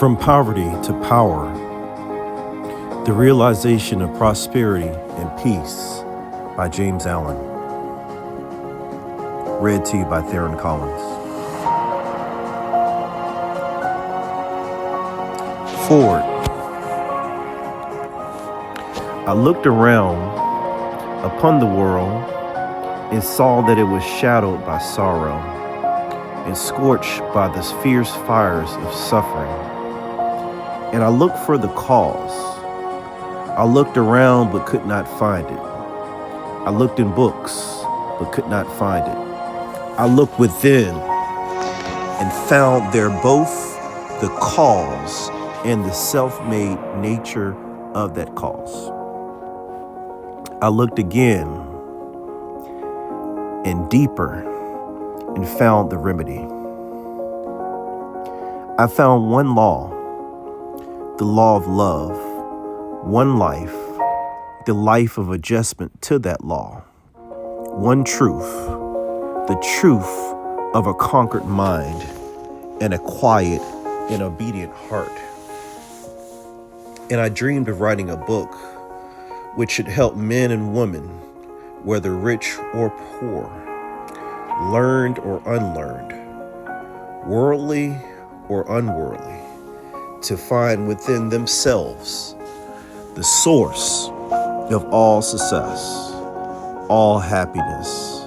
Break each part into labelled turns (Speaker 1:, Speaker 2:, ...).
Speaker 1: From Poverty to Power, The Realization of Prosperity and Peace by James Allen. Read to you by Theron Collins. Forward. I looked around upon the world and saw that it was shadowed by sorrow and scorched by the fierce fires of suffering. And I looked for the cause. I looked around but could not find it. I looked in books but could not find it. I looked within and found there both the cause and the self-made nature of that cause. I looked again and deeper and found the remedy. I found one law, the law of love, one life, the life of adjustment to that law, one truth, the truth of a conquered mind and a quiet and obedient heart. And I dreamed of writing a book which should help men and women, whether rich or poor, learned or unlearned, worldly or unworldly, to find within themselves the source of all success, all happiness,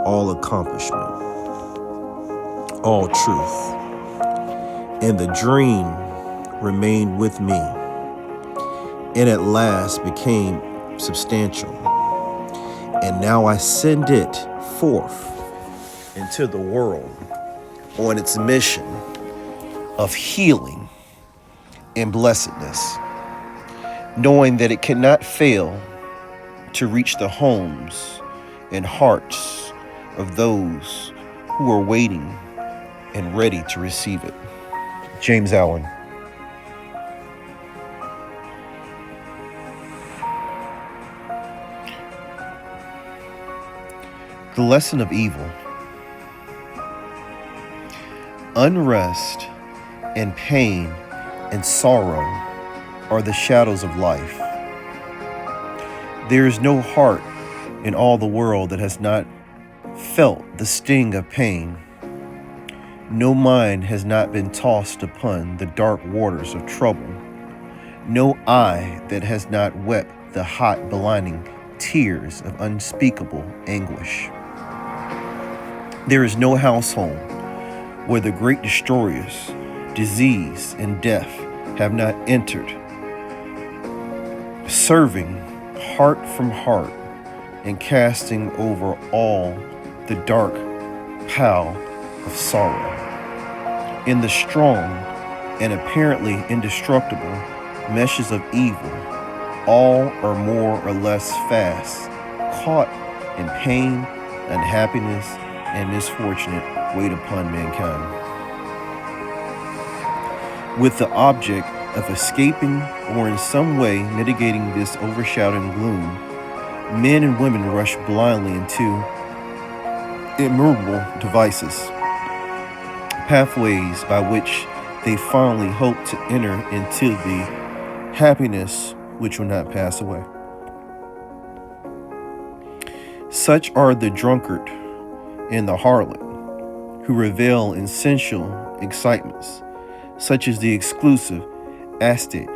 Speaker 1: all accomplishment, all truth. And the dream remained with me and at last became substantial. And now I send it forth into the world on its mission of healing and blessedness, knowing that it cannot fail to reach the homes and hearts of those who are waiting and ready to receive it. James Allen. The lesson of evil. Unrest and pain and sorrow are the shadows of life. There is no heart in all the world that has not felt the sting of pain. No mind has not been tossed upon the dark waters of trouble. No eye that has not wept the hot, blinding tears of unspeakable anguish. There is no household where the great destroyers, disease and death have not entered, serving heart from heart and casting over all the dark pall of sorrow. In the strong and apparently indestructible meshes of evil, all are more or less fast, caught in pain, unhappiness, and misfortunate wait upon mankind. With the object of escaping or in some way mitigating this overshadowing gloom, men and women rush blindly into innumerable devices, pathways by which they fondly hope to enter into the happiness which will not pass away. Such are the drunkard and the harlot, who revel in sensual excitements, such as the exclusive aesthete,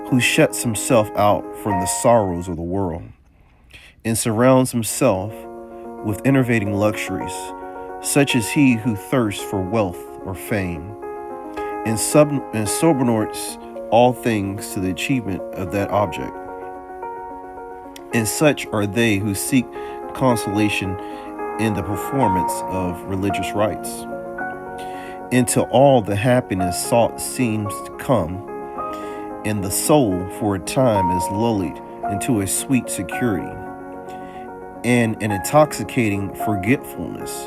Speaker 1: who shuts himself out from the sorrows of the world and surrounds himself with enervating luxuries, such as he who thirsts for wealth or fame, and subordinates all things to the achievement of that object. And such are they who seek consolation in the performance of religious rites, until all the happiness sought seems to come, and the soul for a time is lulled into a sweet security and an intoxicating forgetfulness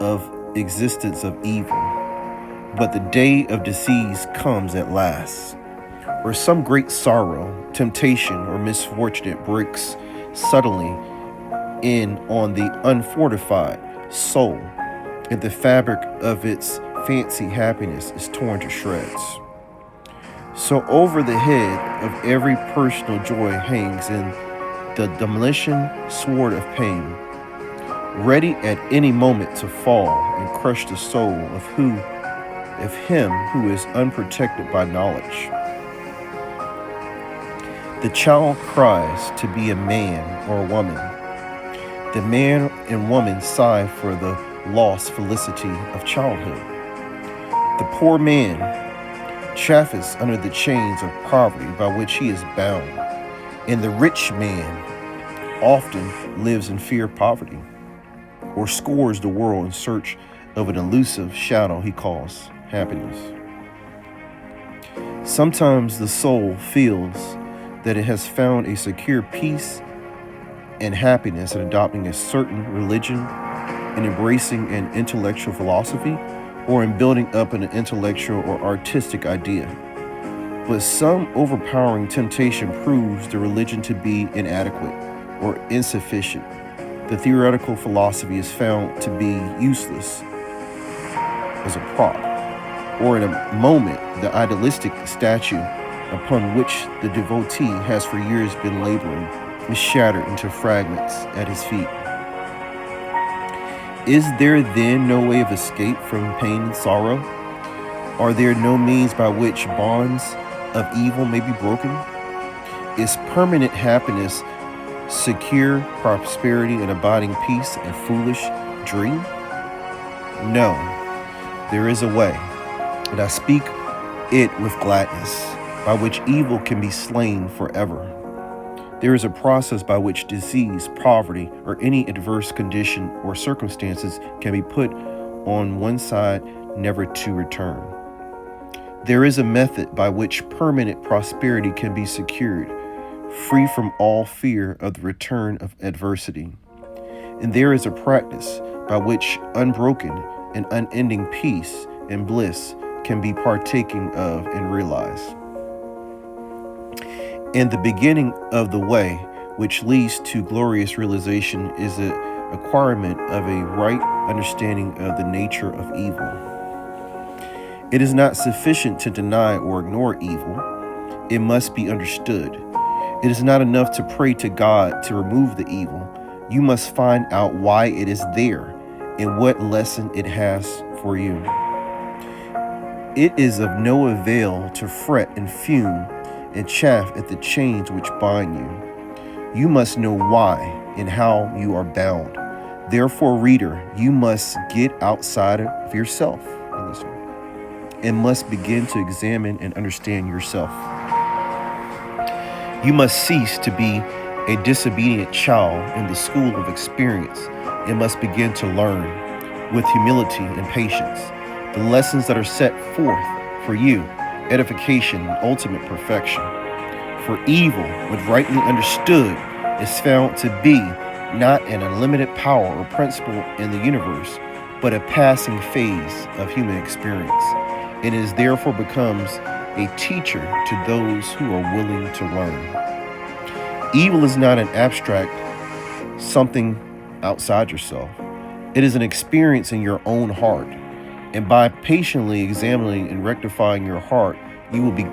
Speaker 1: of existence of evil. But the day of disease comes at last, or some great sorrow, temptation, or misfortune breaks suddenly in on the unfortified soul, and the fabric of its fancy happiness is torn to shreds. So over the head of every personal joy hangs in the demolition sword of pain, ready at any moment to fall and crush the soul of him who is unprotected by knowledge. The child cries to be a man or a woman. The man and woman sigh for the lost felicity of childhood. The poor man chafes under the chains of poverty by which he is bound, and the rich man often lives in fear of poverty, or scours the world in search of an elusive shadow he calls happiness. Sometimes the soul feels that it has found a secure peace and happiness in adopting a certain religion, in embracing an intellectual philosophy, or in building up an intellectual or artistic idea. But some overpowering temptation proves the religion to be inadequate or insufficient. The theoretical philosophy is found to be useless as a prop, or in a moment the idealistic statue upon which the devotee has for years been laboring is shattered into fragments at his feet. Is there then no way of escape from pain and sorrow? Are there no means by which bonds of evil may be broken? Is permanent happiness, secure prosperity, and abiding peace a foolish dream? No, there is a way, and I speak it with gladness, by which evil can be slain forever. There is a process by which disease, poverty, or any adverse condition or circumstances can be put on one side, never to return. There is a method by which permanent prosperity can be secured, free from all fear of the return of adversity. And there is a practice by which unbroken and unending peace and bliss can be partaken of and realized. And the beginning of the way which leads to glorious realization is the acquirement of a right understanding of the nature of evil. It is not sufficient to deny or ignore evil. It must be understood. It is not enough to pray to God to remove the evil. You must find out why it is there and what lesson it has for you. It is of no avail to fret and fume and chafe at the chains which bind you. You must know why and how you are bound. Therefore, reader, you must get outside of yourself and must begin to examine and understand yourself. You must cease to be a disobedient child in the school of experience and must begin to learn with humility and patience the lessons that are set forth for you, edification and ultimate perfection. For evil, when rightly understood, is found to be not an unlimited power or principle in the universe, but a passing phase of human experience, and is therefore becomes a teacher to those who are willing to learn. Evil is not an abstract something outside yourself. It is an experience in your own heart. And by patiently examining and rectifying your heart, you will be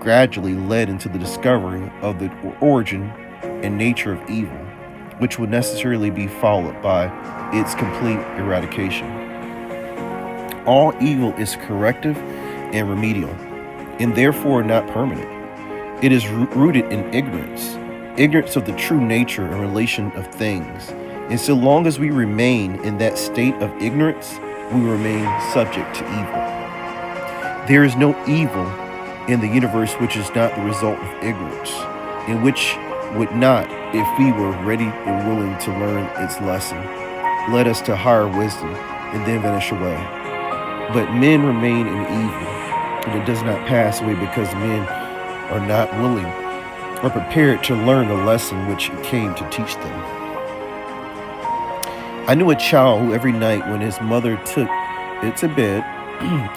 Speaker 1: gradually led into the discovery of the origin and nature of evil, which will necessarily be followed by its complete eradication. All evil is corrective and remedial, and therefore not permanent. It is rooted in ignorance of the true nature and relation of things. And so long as we remain in that state of ignorance, we remain subject to evil. There is no evil in the universe which is not the result of ignorance, and which would not, if we were ready and willing to learn its lesson, lead us to higher wisdom and then vanish away. But men remain in evil, and it does not pass away because men are not willing or prepared to learn the lesson which it came to teach them. I knew a child who every night when his mother took it to bed,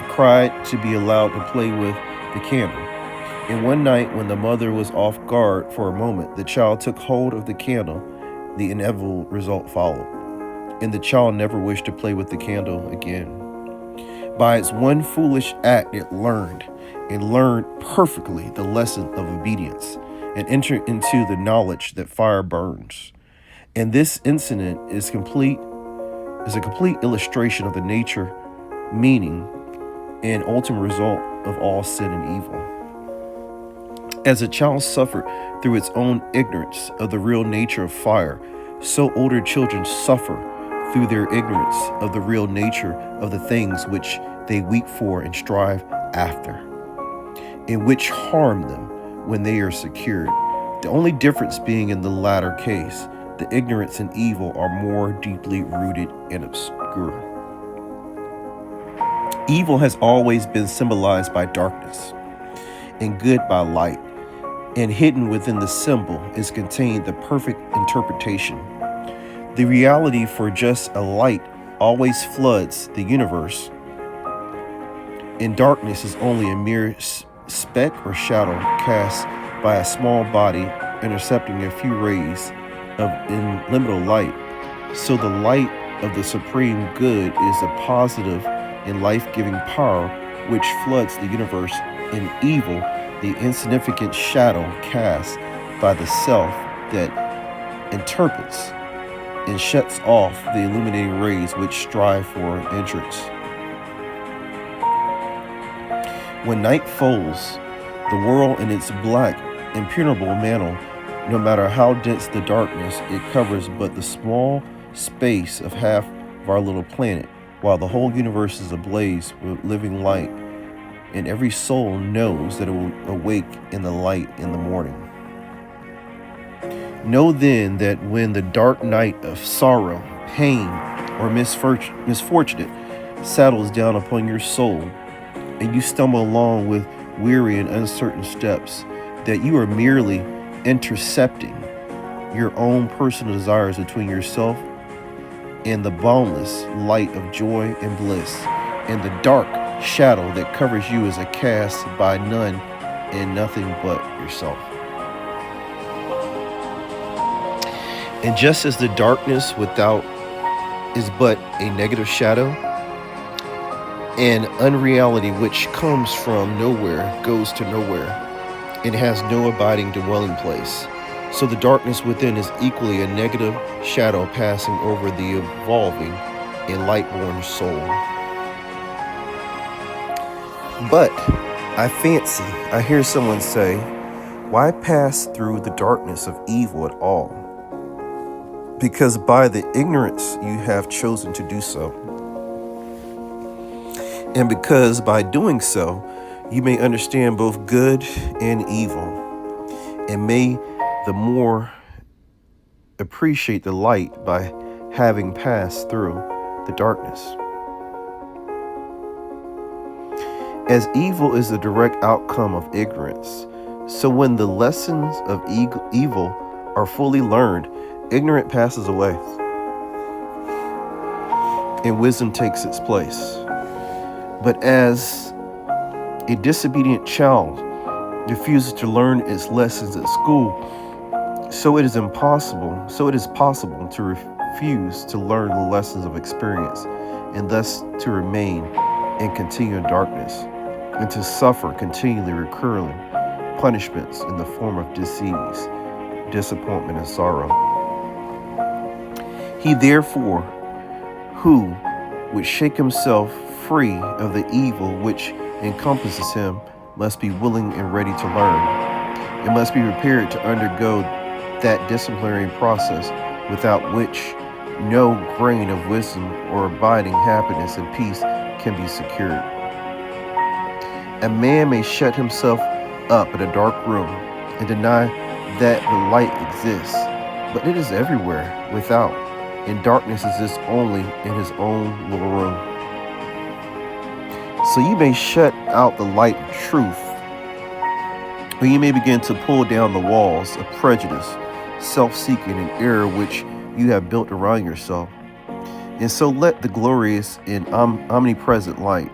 Speaker 1: cried to be allowed to play with the candle. And one night when the mother was off guard for a moment, the child took hold of the candle. The inevitable result followed, and the child never wished to play with the candle again. By its one foolish act, it learned perfectly the lesson of obedience and entered into the knowledge that fire burns. And this incident is a complete illustration of the nature, meaning, and ultimate result of all sin and evil. As a child suffered through its own ignorance of the real nature of fire, so older children suffer through their ignorance of the real nature of the things which they weep for and strive after, and which harm them when they are secured. The only difference being in the latter case, the ignorance and evil are more deeply rooted and obscure. Evil has always been symbolized by darkness, and good by light, and hidden within the symbol is contained the perfect interpretation. The reality for just a light always floods the universe, and darkness is only a mere speck or shadow cast by a small body intercepting a few rays of illimitable light. So the light of the supreme good is a positive and life-giving power which floods the universe, and evil, the insignificant shadow cast by the self that interprets and shuts off the illuminating rays which strive for entrance. When night falls, the world in its black, impenetrable mantle, no matter how dense the darkness, it covers but the small space of half of our little planet, while the whole universe is ablaze with living light, and every soul knows that it will awake in the light in the morning. Know then that when the dark night of sorrow, pain, or misfortune settles down upon your soul, and you stumble along with weary and uncertain steps, that you are merely intercepting your own personal desires between yourself and the boundless light of joy and bliss, and the dark shadow that covers you is a cast by none and nothing but yourself. And just as the darkness without is but a negative shadow, and unreality which comes from nowhere goes to nowhere, and has no abiding dwelling place, so the darkness within is equally a negative shadow passing over the evolving and light-born soul. But I fancy I hear someone say, why pass through the darkness of evil at all? Because by the ignorance you have chosen to do so. And because by doing so, you may understand both good and evil, and may the more appreciate the light by having passed through the darkness. As evil is the direct outcome of ignorance, so when the lessons of evil are fully learned, ignorance passes away, and wisdom takes its place. But as a disobedient child refuses to learn its lessons at school, so it is possible to refuse to learn the lessons of experience, and thus to remain in continual darkness, and to suffer continually recurring punishments in the form of disease, disappointment, and sorrow. He therefore, who would shake himself free of the evil which encompasses him, must be willing and ready to learn, and must be prepared to undergo that disciplinary process without which no grain of wisdom or abiding happiness and peace can be secured. A man may shut himself up in a dark room and deny that the light exists, but it is everywhere without, and darkness exists only in his own little room. So you may shut out the light of truth, or you may begin to pull down the walls of prejudice, self-seeking, and error which you have built around yourself. And so let the glorious and omnipresent light,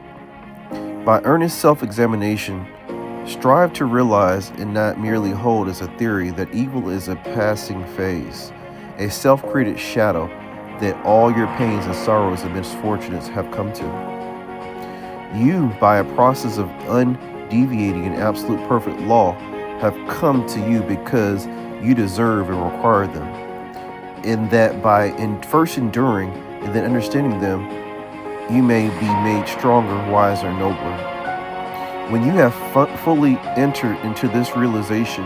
Speaker 1: by earnest self-examination, strive to realize and not merely hold as a theory that evil is a passing phase, a self-created shadow that all your pains and sorrows and misfortunes have come to. You, by a process of undeviating and absolute perfect law, have come to you because you deserve and require them. And that by first enduring and then understanding them, you may be made stronger, wiser, and nobler. When you have fully entered into this realization,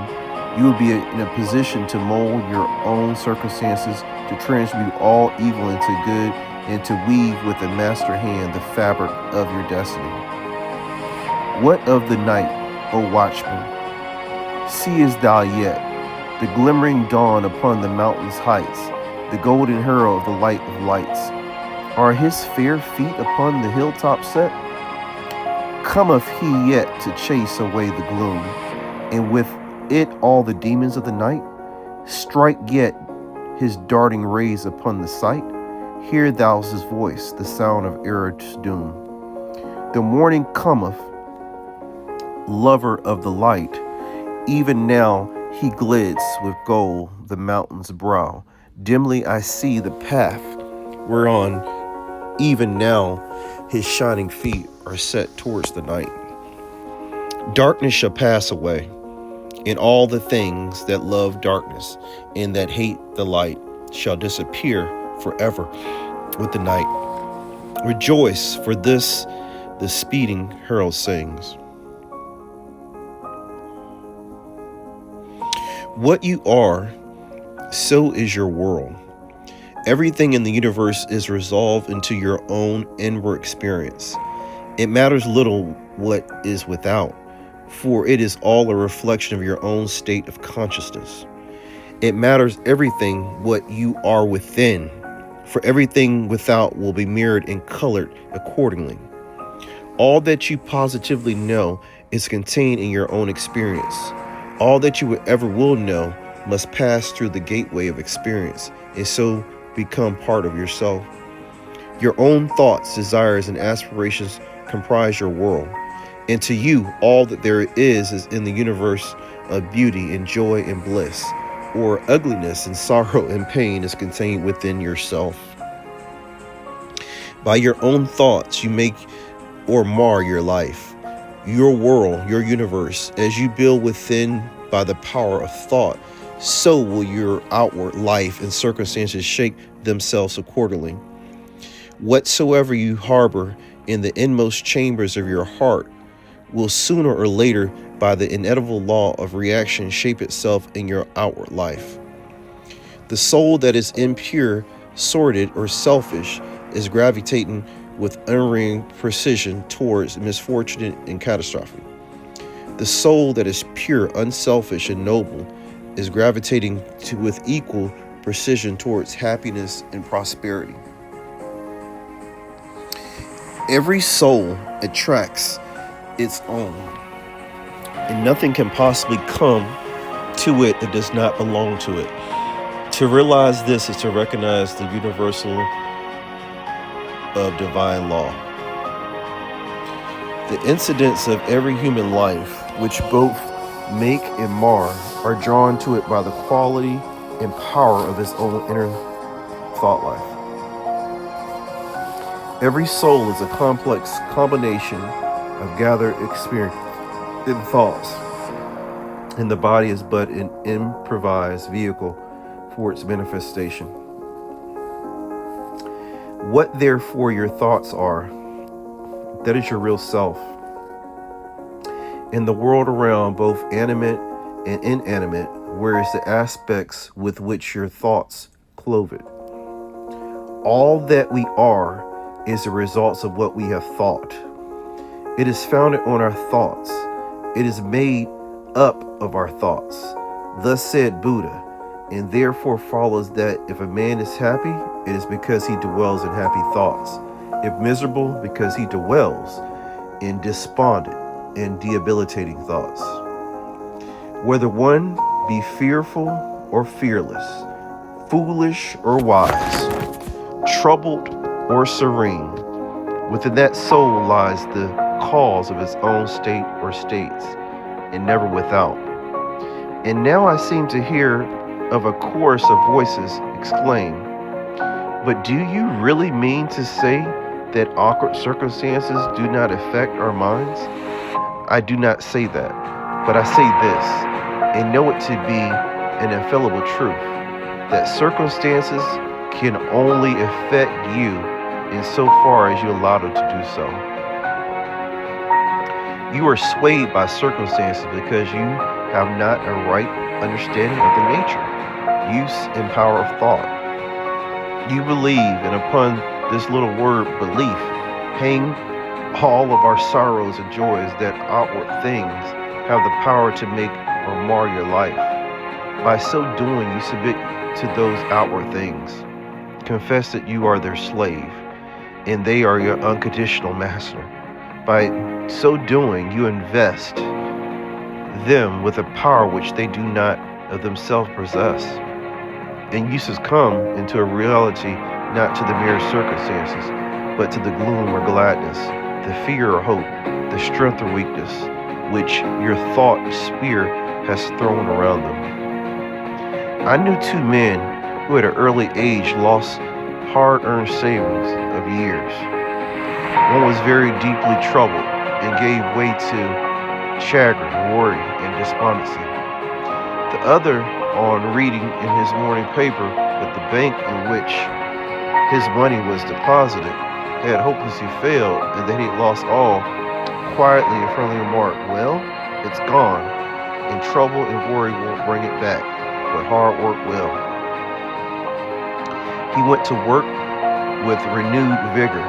Speaker 1: you will be in a position to mold your own circumstances, to transmute all evil into good, and to weave with a master hand the fabric of your destiny. What of the night, O watchman? Seest thou yet the glimmering dawn upon the mountain's heights, the golden herald of the light of lights? Are his fair feet upon the hilltop set? Cometh he yet to chase away the gloom, and with it all the demons of the night? Strike yet his darting rays upon the sight? Hear thou his voice, the sound of Ereb's doom. The morning cometh, lover of the light. Even now he glids with gold the mountain's brow. Dimly I see the path whereon even now his shining feet are set towards the night. Darkness shall pass away, and all the things that love darkness and that hate the light shall disappear forever with the night. Rejoice, for this the speeding herald sings. What you are, so is your world. Everything in the universe is resolved into your own inward experience. It matters little what is without, for it is all a reflection of your own state of consciousness. It matters everything what you are within, for everything without will be mirrored and colored accordingly. All that you positively know is contained in your own experience. All that you ever will know must pass through the gateway of experience and so become part of yourself. Your own thoughts, desires, and aspirations comprise your world. And to you, all that there is in the universe of beauty and joy and bliss, or ugliness and sorrow and pain is contained within yourself. By your own thoughts, you make or mar your life, your world, your universe. As you build within by the power of thought, so will your outward life and circumstances shape themselves accordingly. Whatsoever you harbor in the inmost chambers of your heart will sooner or later, by the inevitable law of reaction, shape itself in your outward life. The soul that is impure, sordid, or selfish is gravitating with unerring precision towards misfortune and catastrophe. The soul that is pure, unselfish, and noble is gravitating with equal precision towards happiness and prosperity. Every soul attracts its own, and nothing can possibly come to it that does not belong to it. To realize this is to recognize the universal of divine law. The incidents of every human life, which both make and mar, are drawn to it by the quality and power of its own inner thought life. Every soul is a complex combination of gathered experience and thoughts, and the body is but an improvised vehicle for its manifestation. What therefore your thoughts are, that is your real self. In the world around, both animate and inanimate, whereas the aspects with which your thoughts clothe it. All that we are is the results of what we have thought. It is founded on our thoughts. It is made up of our thoughts. Thus said Buddha, and therefore follows that if a man is happy, it is because he dwells in happy thoughts. If miserable, because he dwells in despondent and debilitating thoughts. Whether one be fearful or fearless, foolish or wise, troubled or serene, within that soul lies the cause of its own state or states, and never without. And now I seem to hear of a chorus of voices exclaim, but do you really mean to say that awkward circumstances do not affect our minds? I do not say that, but I say this, and know it to be an infallible truth, that circumstances can only affect you insofar as you allow them to do so. You are swayed by circumstances because you have not a right understanding of the nature, use, and power of thought. You believe, and upon this little word belief, hang all of our sorrows and joys, that outward things have the power to make or mar your life. By so doing, you submit to those outward things. Confess that you are their slave, and they are your unconditional master. By so doing, you invest them with a power which they do not of themselves possess. And you succumb into a reality not to the mere circumstances, but to the gloom or gladness, the fear or hope, the strength or weakness, which your thought spear has thrown around them. I knew two men who at an early age lost hard-earned savings of years. One was very deeply troubled and gave way to chagrin, worry, and despondency. The other, on reading in his morning paper that the bank in which his money was deposited had hopelessly failed and that he had lost all, quietly and friendly remarked, "Well, it's gone, and trouble and worry won't bring it back, but hard work will." He went to work with renewed vigor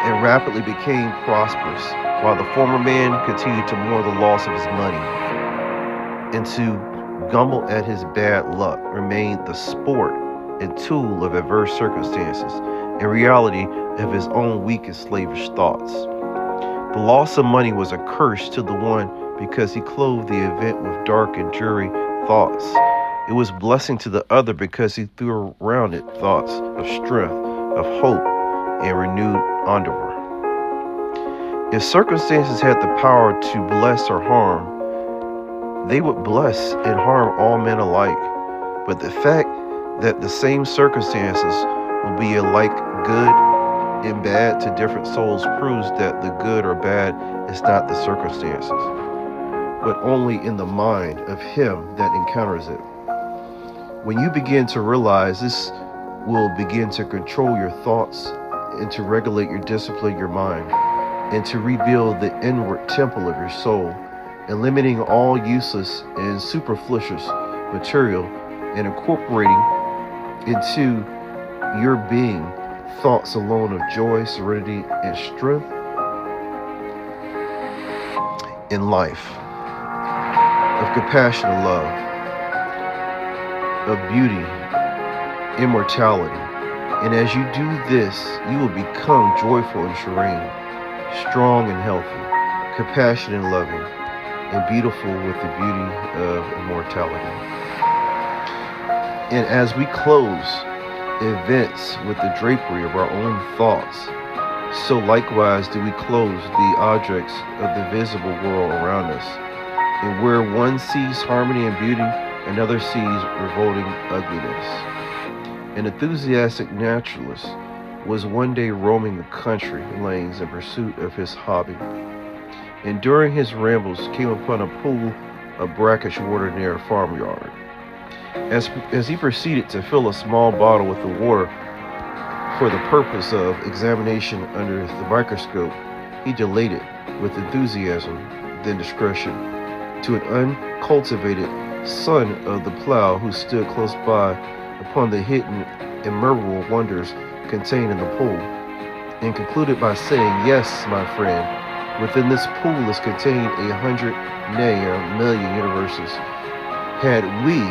Speaker 1: and rapidly became prosperous, while the former man continued to mourn the loss of his money and to grumble at his bad luck, remained the sport and tool of adverse circumstances, in reality of his own weak and slavish thoughts. The loss of money was a curse to the one because he clothed the event with dark and dreary thoughts. It was a blessing to the other because he threw around it thoughts of strength, of hope, and renewed ardor. If circumstances had the power to bless or harm, they would bless and harm all men alike. But the fact that the same circumstances will be alike good and bad to different souls proves that the good or bad is not the circumstances, but only in the mind of him that encounters it. When you begin to realize this, will begin to control your thoughts and to regulate your discipline, your mind, and to rebuild the inward temple of your soul, eliminating all useless and superfluous material and incorporating into your being thoughts alone of joy, serenity, and strength in life, of compassion and love, of beauty, immortality. And as you do this, you will become joyful and serene, strong and healthy, compassionate and loving, and beautiful with the beauty of immortality. And as we close events with the drapery of our own thoughts, so likewise do we close the objects of the visible world around us. And where one sees harmony and beauty, another sees revolting ugliness. An enthusiastic naturalist was one day roaming the country lanes in pursuit of his hobby, and during his rambles came upon a pool of brackish water near a farmyard. As he proceeded to fill a small bottle with the water for the purpose of examination under the microscope, he dilated with enthusiasm, then discretion, to an uncultivated son of the plow who stood close by upon the hidden immeasurable wonders contained in the pool, and concluded by saying, "Yes, my friend, within this pool is contained 100, nay, 1,000,000 universes. Had we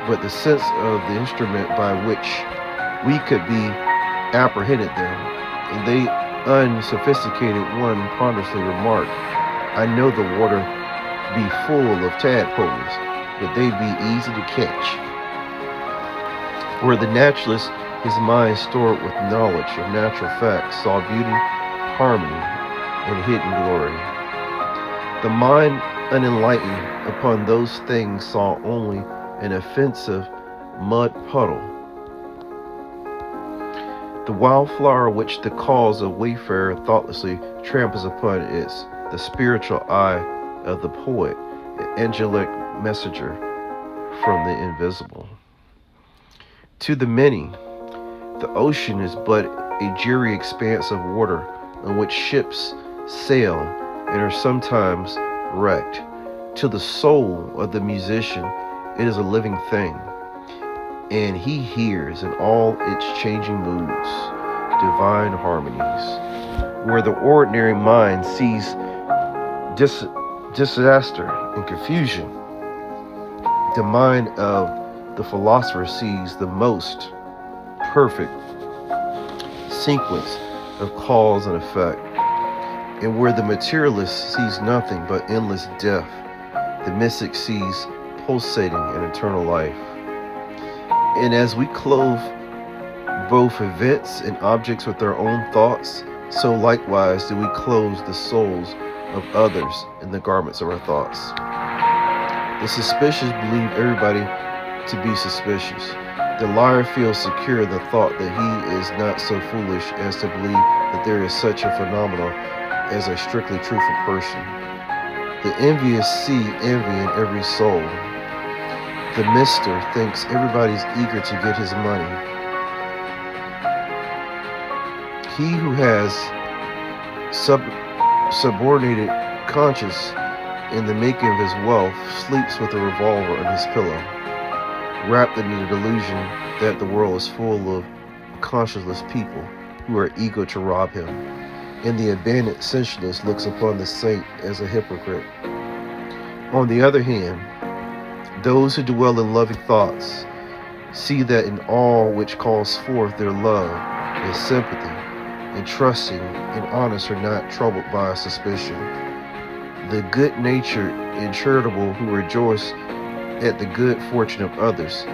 Speaker 1: but the sense of the instrument by which we could be apprehended them." And the unsophisticated one ponderously remarked, "I know the water be full of tadpoles, but they be easy to catch." Where the naturalist, his mind stored with knowledge of natural facts, saw beauty, harmony, and hidden glory. The mind unenlightened upon those things saw only an offensive mud puddle. The wildflower which the cause of wayfarer thoughtlessly tramples upon is the spiritual eye of the poet, an angelic messenger from the invisible. To the many, the ocean is but a dreary expanse of water on which ships sail and are sometimes wrecked. To the soul of the musician, it is a living thing, and he hears in all its changing moods divine harmonies. Where the ordinary mind sees disaster and confusion, the mind of the philosopher sees the most perfect sequence of cause and effect. And where the materialist sees nothing but endless death, the mystic sees pulsating and eternal life. And as we clothe both events and objects with our own thoughts, so likewise do we clothe the souls of others in the garments of our thoughts. The suspicious believe everybody to be suspicious. The liar feels secure in the thought that he is not so foolish as to believe that there is such a phenomenon as a strictly truthful person. The envious see envy in every soul. The mister thinks everybody's eager to get his money. He who has subordinated conscience in the making of his wealth sleeps with a revolver on his pillow, wrapped in the delusion that the world is full of conscienceless people who are eager to rob him. And the abandoned sensualist looks upon the saint as a hypocrite. On the other hand, those who dwell in loving thoughts see that in all which calls forth their love and sympathy and trusting and honest are not troubled by suspicion. The good-natured and charitable who rejoice at the good fortune of others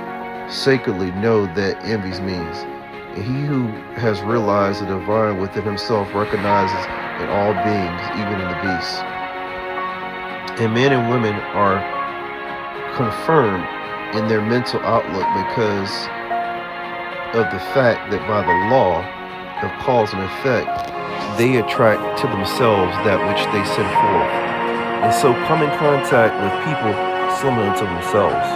Speaker 1: sacredly know that envy means, and he who has realized the divine within himself recognizes in all beings, even in the beasts. And men and women are confirmed in their mental outlook because of the fact that by the law of cause and effect, they attract to themselves that which they send forth, and so come in contact with people similar to themselves.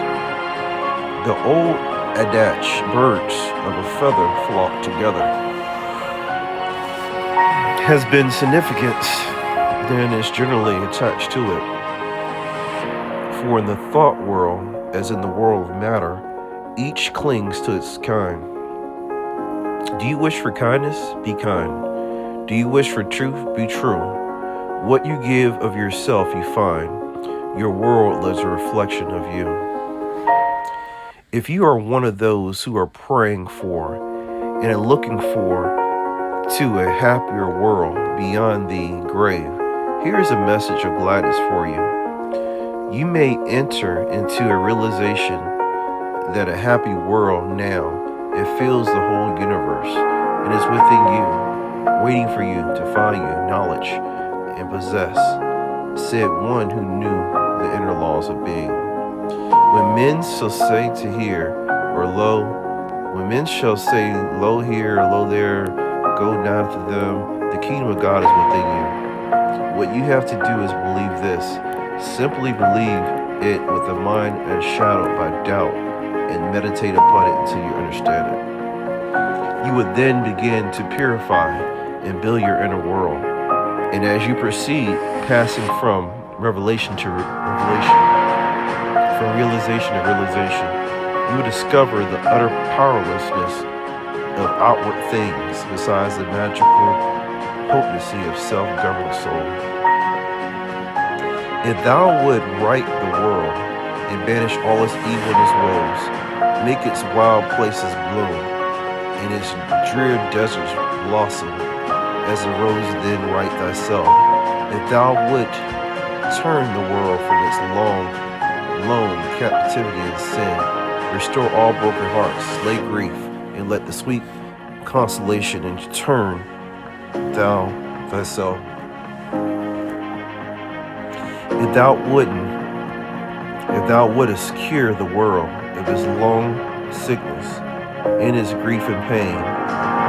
Speaker 1: The old adage, birds of a feather flock together, has been significant than is generally attached to it. For in the thought world, as in the world of matter, each clings to its kind. Do you wish for kindness? Be kind. Do you wish for truth? Be true. What you give of yourself you find. Your world is a reflection of you. If you are one of those who are praying for and are looking for to a happier world beyond the grave, here is a message of gladness for you. You may enter into a realization that a happy world now, it fills the whole universe and is within you, waiting for you to find you knowledge and possess, said one who knew the inner laws of being. When men shall say to here or lo, when men shall say lo here or lo there, go not to them, the kingdom of God is within you. What you have to do is believe this. Simply believe it with a mind unshadowed by doubt and meditate upon it until you understand it. You would then begin to purify and build your inner world. And as you proceed, passing from revelation to revelation, from realization to realization, you will discover the utter powerlessness of outward things besides the magical potency of self-governing soul. If thou would right the world and banish all its evil and its woes, make its wild places bloom, and its drear deserts blossom, as a rose then right thyself. If thou would turn the world from its lone captivity and sin, restore all broken hearts, slay grief, and let the sweet consolation and turn thou thyself. If thou wouldest cure the world of its long sickness, in its grief and pain,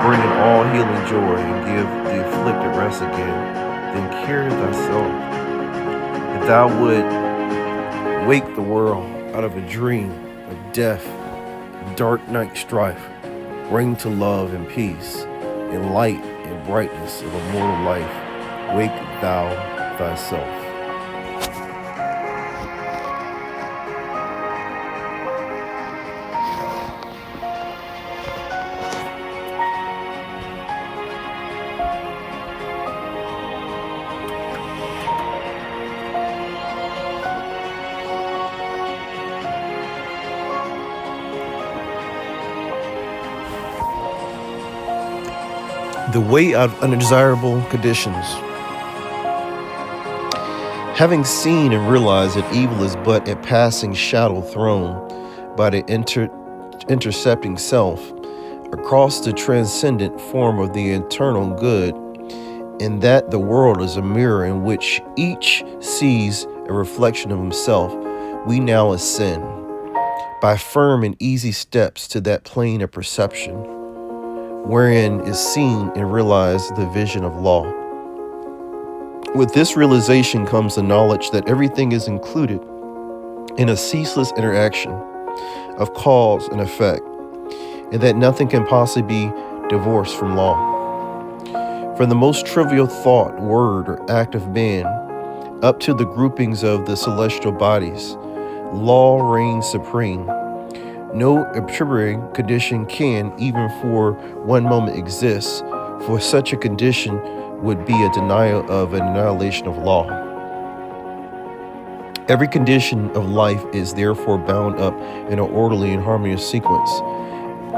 Speaker 1: bringing all healing joy, and give the afflicted rest again. Then cure thyself, that thou would wake the world out of a dream of death, dark night strife, bring to love and peace, and light and brightness of a mortal life. Wake thou thyself. The way out of undesirable conditions. Having seen and realized that evil is but a passing shadow thrown by the intercepting self across the transcendent form of the eternal good, and that the world is a mirror in which each sees a reflection of himself, we now ascend by firm and easy steps to that plane of perception, wherein is seen and realized the vision of law. With this realization comes the knowledge that everything is included in a ceaseless interaction of cause and effect, and that nothing can possibly be divorced from law. From the most trivial thought, word, or act of man, up to the groupings of the celestial bodies, law reigns supreme. No arbitrary condition can, even for one moment, exist, for such a condition would be a denial of an annihilation of law. Every condition of life is therefore bound up in an orderly and harmonious sequence,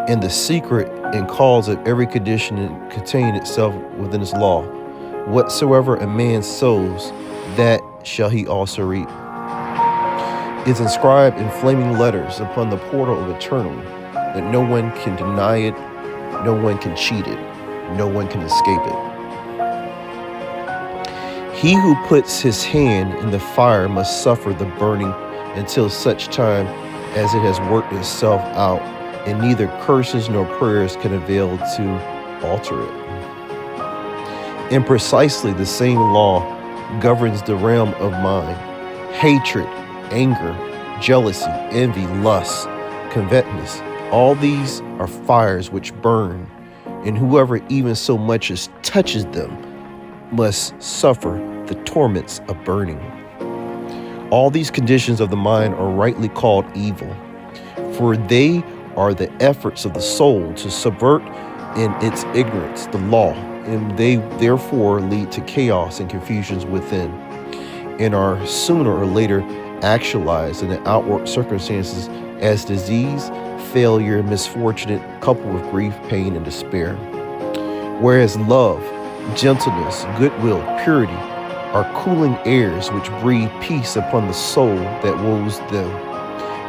Speaker 1: and the secret and cause of every condition contains itself within its law. Whatsoever a man sows, that shall he also reap. Is inscribed in flaming letters upon the portal of eternal, that no one can deny it, no one can cheat it, no one can escape it. He who puts his hand in the fire must suffer the burning until such time as it has worked itself out, and neither curses nor prayers can avail to alter it. And precisely the same law governs the realm of mind. Hatred, anger, jealousy, envy, lust, covetousness, all these are fires which burn, and whoever even so much as touches them must suffer the torments of burning. All these conditions of the mind are rightly called evil, for they are the efforts of the soul to subvert in its ignorance the law, and they therefore lead to chaos and confusions within, and are sooner or later actualized in the outward circumstances as disease, failure, misfortune, coupled with grief, pain, and despair. Whereas love, gentleness, goodwill, purity are cooling airs which breathe peace upon the soul that woes them.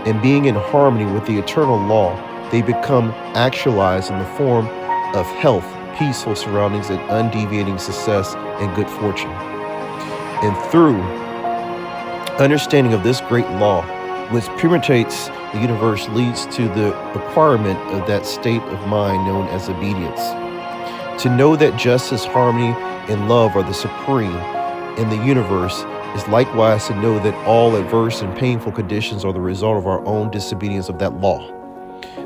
Speaker 1: And being in harmony with the eternal law, they become actualized in the form of health, peaceful surroundings, and undeviating success and good fortune. And through understanding of this great law, which permeates the universe, leads to the acquirement of that state of mind known as obedience. To know that justice, harmony, and love are the supreme in the universe is likewise to know that all adverse and painful conditions are the result of our own disobedience of that law.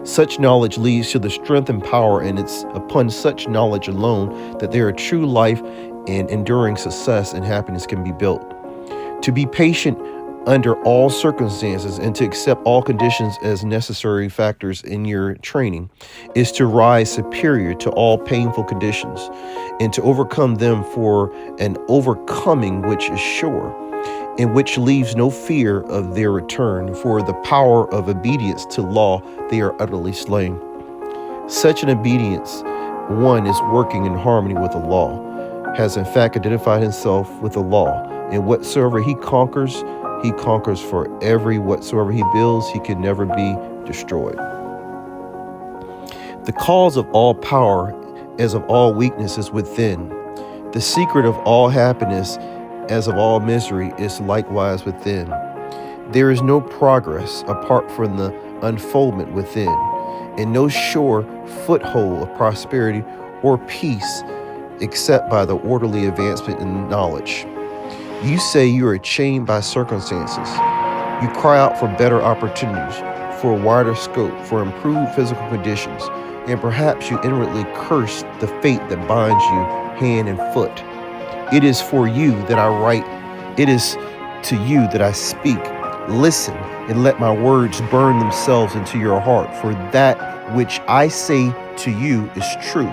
Speaker 1: Such knowledge leads to the strength and power, and it's upon such knowledge alone that their true life and enduring success and happiness can be built. To be patient under all circumstances and to accept all conditions as necessary factors in your training is to rise superior to all painful conditions and to overcome them for an overcoming which is sure and which leaves no fear of their return. For the power of obedience to law, they are utterly slain. Such an obedience, one is working in harmony with the law, has in fact identified himself with the law, and whatsoever he conquers for every whatsoever he builds, he can never be destroyed. The cause of all power as of all weakness is within. The secret of all happiness as of all misery is likewise within. There is no progress apart from the unfoldment within, and no sure foothold of prosperity or peace except by the orderly advancement in knowledge. You say you are chained by circumstances. You cry out for better opportunities, for a wider scope, for improved physical conditions, and perhaps you inwardly curse the fate that binds you hand and foot. It is for you that I write. It is to you that I speak. Listen and let my words burn themselves into your heart, for that which I say to you is truth.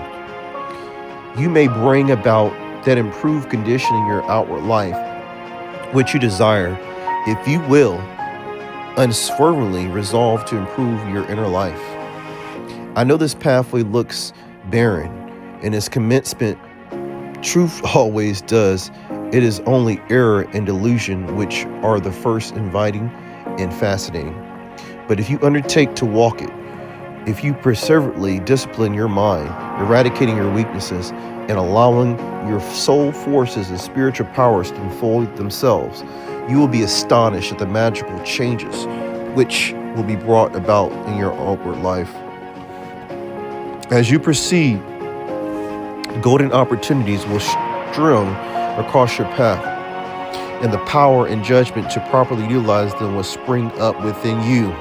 Speaker 1: You may bring about that improved condition in your outward life, which you desire, if you will unswervingly resolve to improve your inner life. I know this pathway looks barren, and its commencement, truth always does. It is only error and delusion which are the first inviting and fascinating. But if you undertake to walk it, if you perseverately discipline your mind, eradicating your weaknesses, and allowing your soul forces and spiritual powers to unfold themselves, you will be astonished at the magical changes which will be brought about in your outward life. As you proceed, golden opportunities will stream across your path, and the power and judgment to properly utilize them will spring up within you.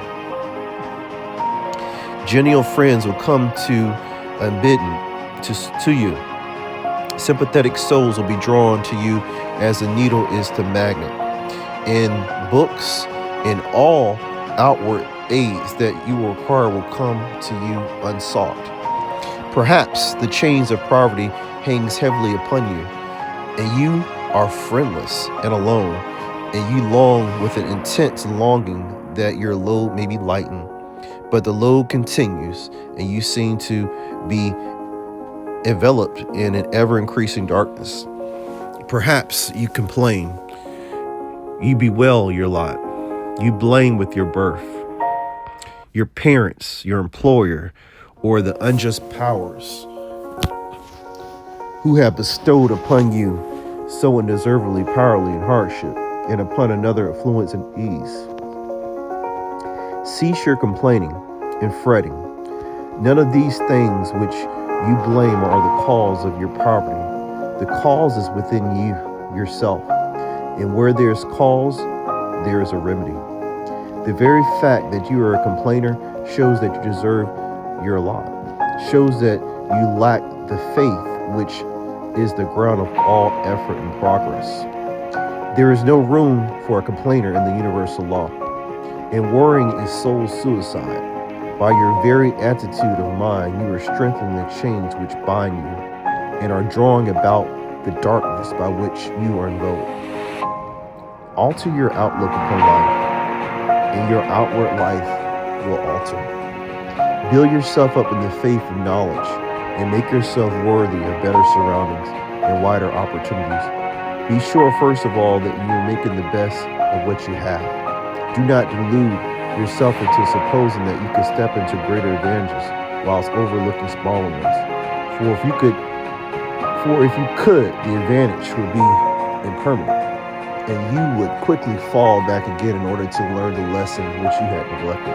Speaker 1: Genial friends will come to unbidden to you. Sympathetic souls will be drawn to you as the needle is to magnet. And books and all outward aids that you will require will come to you unsought. Perhaps the chains of poverty hangs heavily upon you, and you are friendless and alone, and you long with an intense longing that your load may be lightened. But the load continues, and you seem to be enveloped in an ever-increasing darkness. Perhaps you complain. You bewail your lot. You blame with your birth, your parents, your employer, or the unjust powers who have bestowed upon you so undeservedly powerfully in hardship, and upon another affluence and ease. Cease your complaining and fretting. None of these things which you blame are the cause of your poverty. The cause is within you yourself, and where there is cause, there is a remedy. The very fact that you are a complainer shows that you deserve your lot, shows that you lack the faith which is the ground of all effort and progress. There is no room for a complainer in the universal law, and worrying is soul suicide. By your very attitude of mind, you are strengthening the chains which bind you and are drawing about the darkness by which you are enveloped. Alter your outlook upon life, and your outward life will alter. Build yourself up in the faith of knowledge, and make yourself worthy of better surroundings and wider opportunities. Be sure, first of all, that you are making the best of what you have. Do not delude yourself into supposing that you could step into greater advantages whilst overlooking smaller ones. For if you could, the advantage would be impermanent, and you would quickly fall back again in order to learn the lesson which you had neglected.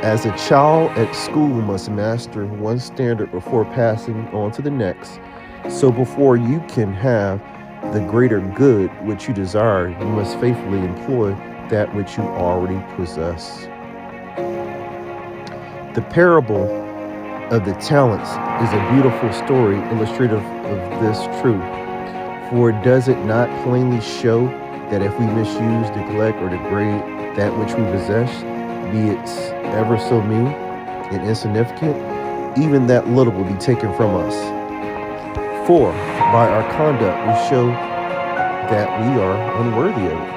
Speaker 1: As a child at school must master one standard before passing on to the next, so before you can have the greater good which you desire, you must faithfully employ that which you already possess. The parable of the talents is a beautiful story illustrative of this truth. For does it not plainly show that if we misuse, neglect, or degrade that which we possess, be it ever so mean and insignificant, even that little will be taken from us? For by our conduct we show that we are unworthy of it.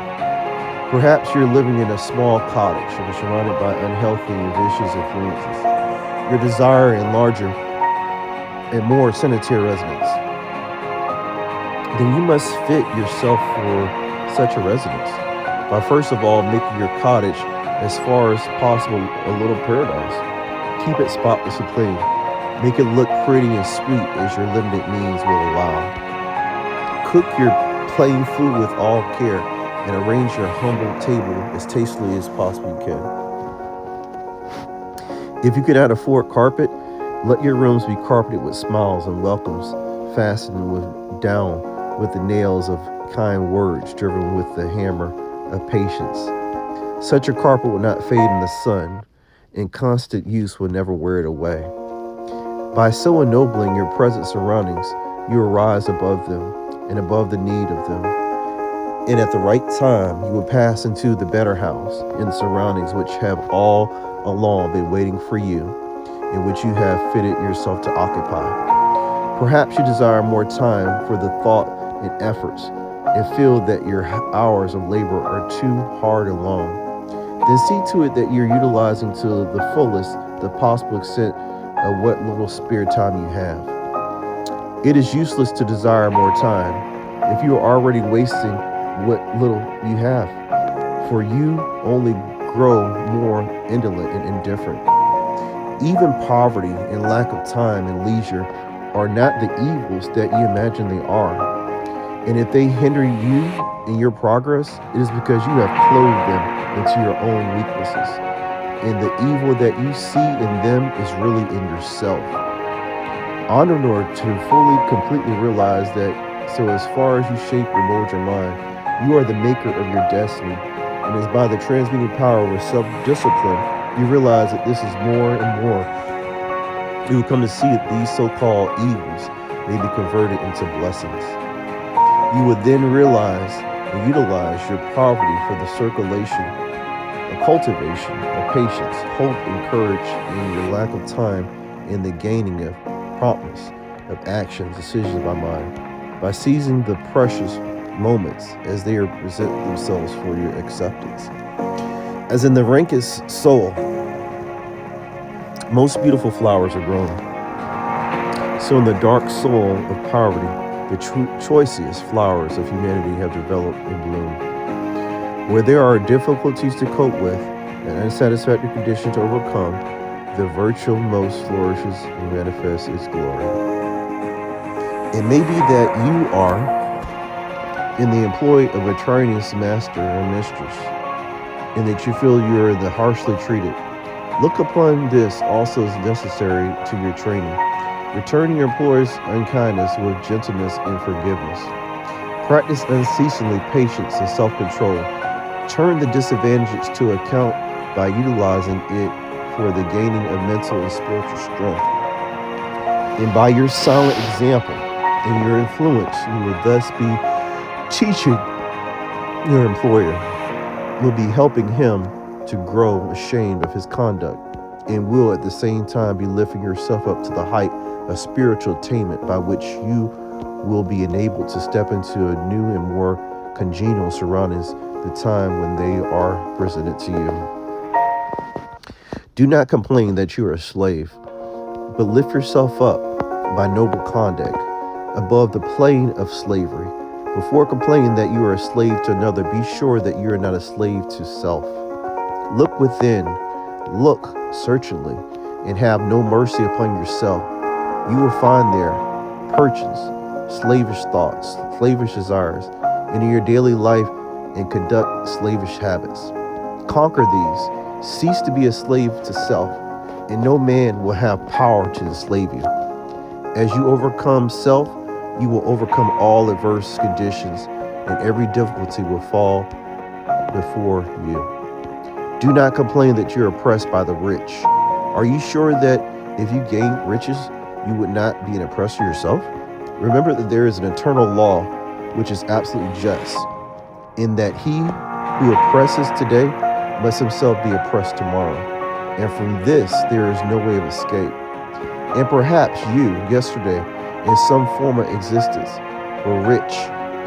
Speaker 1: Perhaps you're living in a small cottage and are surrounded by unhealthy and vicious influences. Your desire a larger and more sanitary residence. Then you must fit yourself for such a residence by first of all making your cottage as far as possible a little paradise. Keep it spotless and clean. Make it look pretty and sweet as your limited means will allow. Cook your plain food with all care and arrange your humble table as tastefully as possibly you can. If you cannot afford carpet, let your rooms be carpeted with smiles and welcomes, fastened with the nails of kind words driven with the hammer of patience. Such a carpet will not fade in the sun, and constant use will never wear it away. By so ennobling your present surroundings, you will rise above them and above the need of them. And at the right time, you will pass into the better house in surroundings which have all along been waiting for you, in which you have fitted yourself to occupy. Perhaps you desire more time for the thought and efforts, and feel that your hours of labor are too hard and long. Then see to it that you're utilizing to the fullest the possible extent of what little spare time you have. It is useless to desire more time if you are already wasting what little you have, for you only grow more indolent and indifferent. Even poverty and lack of time and leisure are not the evils that you imagine they are. And if they hinder you in your progress, it is because you have clothed them into your own weaknesses. And the evil that you see in them is really in yourself. Honor in order to fully, completely realize that, so as far as you shape and mold your mind, you are the maker of your destiny. And it's by the transmuting power of self-discipline, you realize that this is more and more. You will come to see that these so-called evils may be converted into blessings. You would then realize and utilize your poverty for the circulation, a cultivation of patience, hope, and courage, and your lack of time in the gaining of promptness of actions, decisions by mind, by seizing the precious moments as they present themselves for your acceptance. As in the rankest soul, most beautiful flowers are grown. So in the dark soul of poverty, the choicest flowers of humanity have developed and bloomed. Where there are difficulties to cope with and unsatisfactory conditions to overcome, the virtue most flourishes and manifests its glory. It may be that you are in the employ of a tyrannous master or mistress, and that you feel you are the harshly treated. Look upon this also as necessary to your training. Return your employer's unkindness with gentleness and forgiveness. Practice unceasingly patience and self-control. Turn the disadvantages to account by utilizing it for the gaining of mental and spiritual strength. And by your silent example and your influence, you will thus be teaching your employer, will be helping him to grow ashamed of his conduct, and will at the same time be lifting yourself up to the height of spiritual attainment by which you will be enabled to step into a new and more congenial surroundings the time when they are presented to you. Do not complain that you are a slave, but lift yourself up by noble conduct above the plane of slavery. Before complaining that you are a slave to another, be sure that you are not a slave to self. Look within, look searchingly, and have no mercy upon yourself. You will find there purchins, slavish thoughts, slavish desires, and in your daily life and conduct slavish habits. Conquer these. Cease to be a slave to self, and no man will have power to enslave you. As you overcome self, you will overcome all adverse conditions, and every difficulty will fall before you. Do not complain that you're oppressed by the rich. Are you sure that if you gain riches, you would not be an oppressor yourself? Remember that there is an eternal law which is absolutely just, in that he who oppresses today must himself be oppressed tomorrow. And from this, there is no way of escape. And perhaps you, yesterday, in some former existence, were rich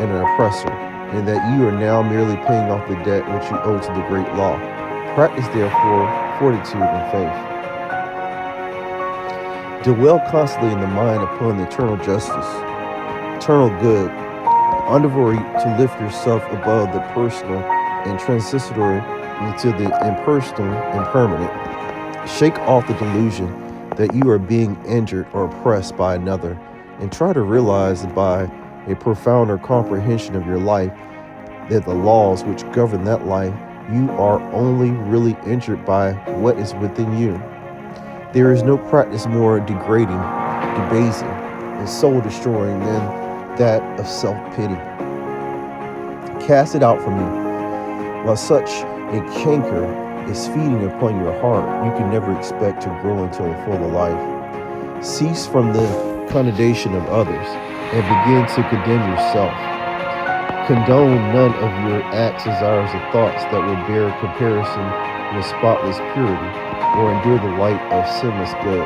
Speaker 1: and an oppressor, and that you are now merely paying off the debt which you owe to the great law. Practice, therefore, fortitude and faith. Dwell constantly in the mind upon the eternal justice, eternal good, endeavor to lift yourself above the personal and transitory into the impersonal and permanent. Shake off the delusion that you are being injured or oppressed by another, and try to realize by a profounder comprehension of your life that the laws which govern that life, you are only really injured by what is within you. There is no practice more degrading, debasing, and soul destroying than that of self pity. Cast it out from you. While such a canker is feeding upon your heart, you can never expect to grow into a fuller life. Cease from the condemnation of others and begin to condemn yourself. Condone none of your acts, desires, or thoughts that will bear comparison with spotless purity or endure the light of sinless good.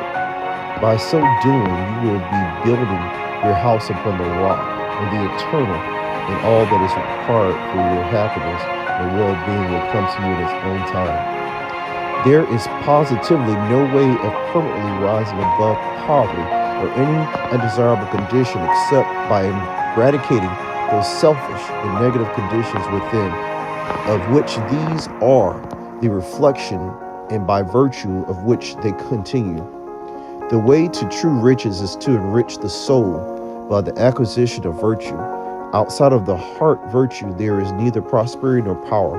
Speaker 1: By so doing, you will be building your house upon the rock and the eternal, and all that is required for your happiness and well-being will come to you in its own time. There is positively no way of permanently rising above poverty or any undesirable condition except by eradicating those selfish and negative conditions within, of which these are the reflection and by virtue of which they continue. The way to true riches is to enrich the soul by the acquisition of virtue. Outside of the heart virtue, there is neither prosperity nor power,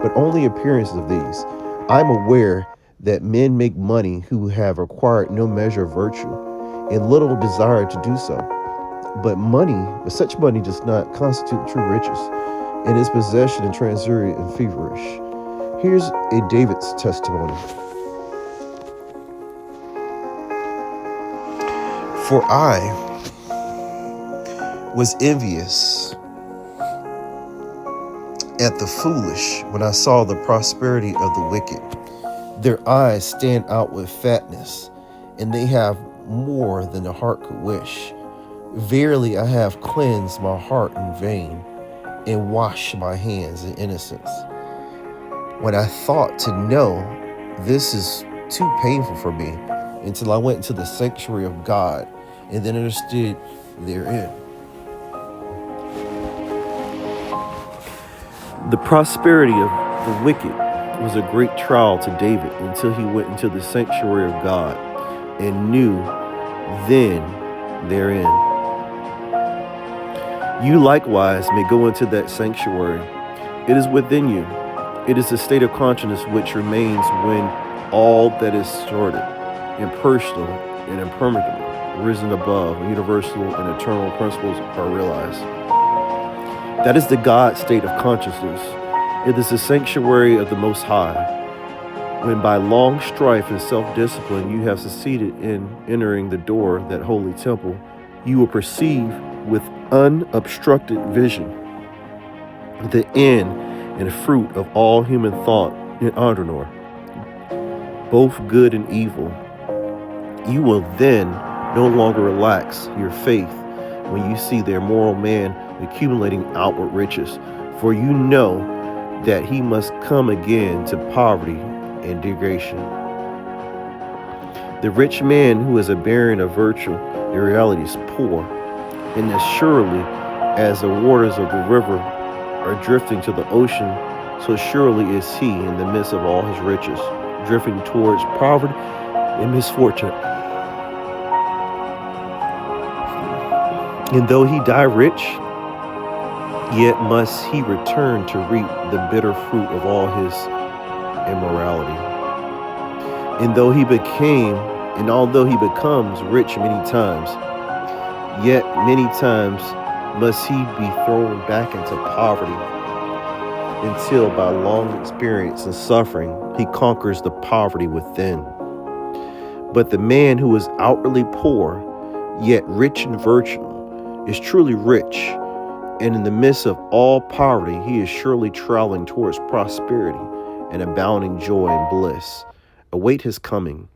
Speaker 1: but only appearances of these. I am aware that men make money who have acquired no measure of virtue and little desire to do so. But such money does not constitute true riches, and its possession is transient and feverish. Here's a David's testimony. For I was envious at the foolish when I saw the prosperity of the wicked. Their eyes stand out with fatness, and they have more than the heart could wish. Verily, I have cleansed my heart in vain and washed my hands in innocence. When I thought to know this is too painful for me, until I went into the sanctuary of God and then understood therein. The prosperity of the wicked was a great trial to David until he went into the sanctuary of God and knew then therein. You likewise may go into that sanctuary. It is within you. It is the state of consciousness which remains when all that is sorted, impersonal and impermanent, risen above, universal and eternal principles are realized. That is the God state of consciousness. It is the sanctuary of the Most High. When by long strife and self-discipline you have succeeded in entering the door of that holy temple, you will perceive with unobstructed vision the end and fruit of all human thought and honor, both good and evil. You will then no longer relax your faith when you see the immoral man accumulating outward riches, for you know that he must come again to poverty and degradation. The rich man who is a barren of virtue, in reality is poor, and as surely as the waters of the river are drifting to the ocean, so surely is he in the midst of all his riches, drifting towards poverty and misfortune. And though he die rich, yet must he return to reap the bitter fruit of all his immorality. And although he becomes rich many times, yet many times must he be thrown back into poverty, until by long experience and suffering he conquers the poverty within. But the man who is outwardly poor, yet rich in virtue, is truly rich, and in the midst of all poverty he is surely traveling towards prosperity and abounding joy and bliss. Await his coming.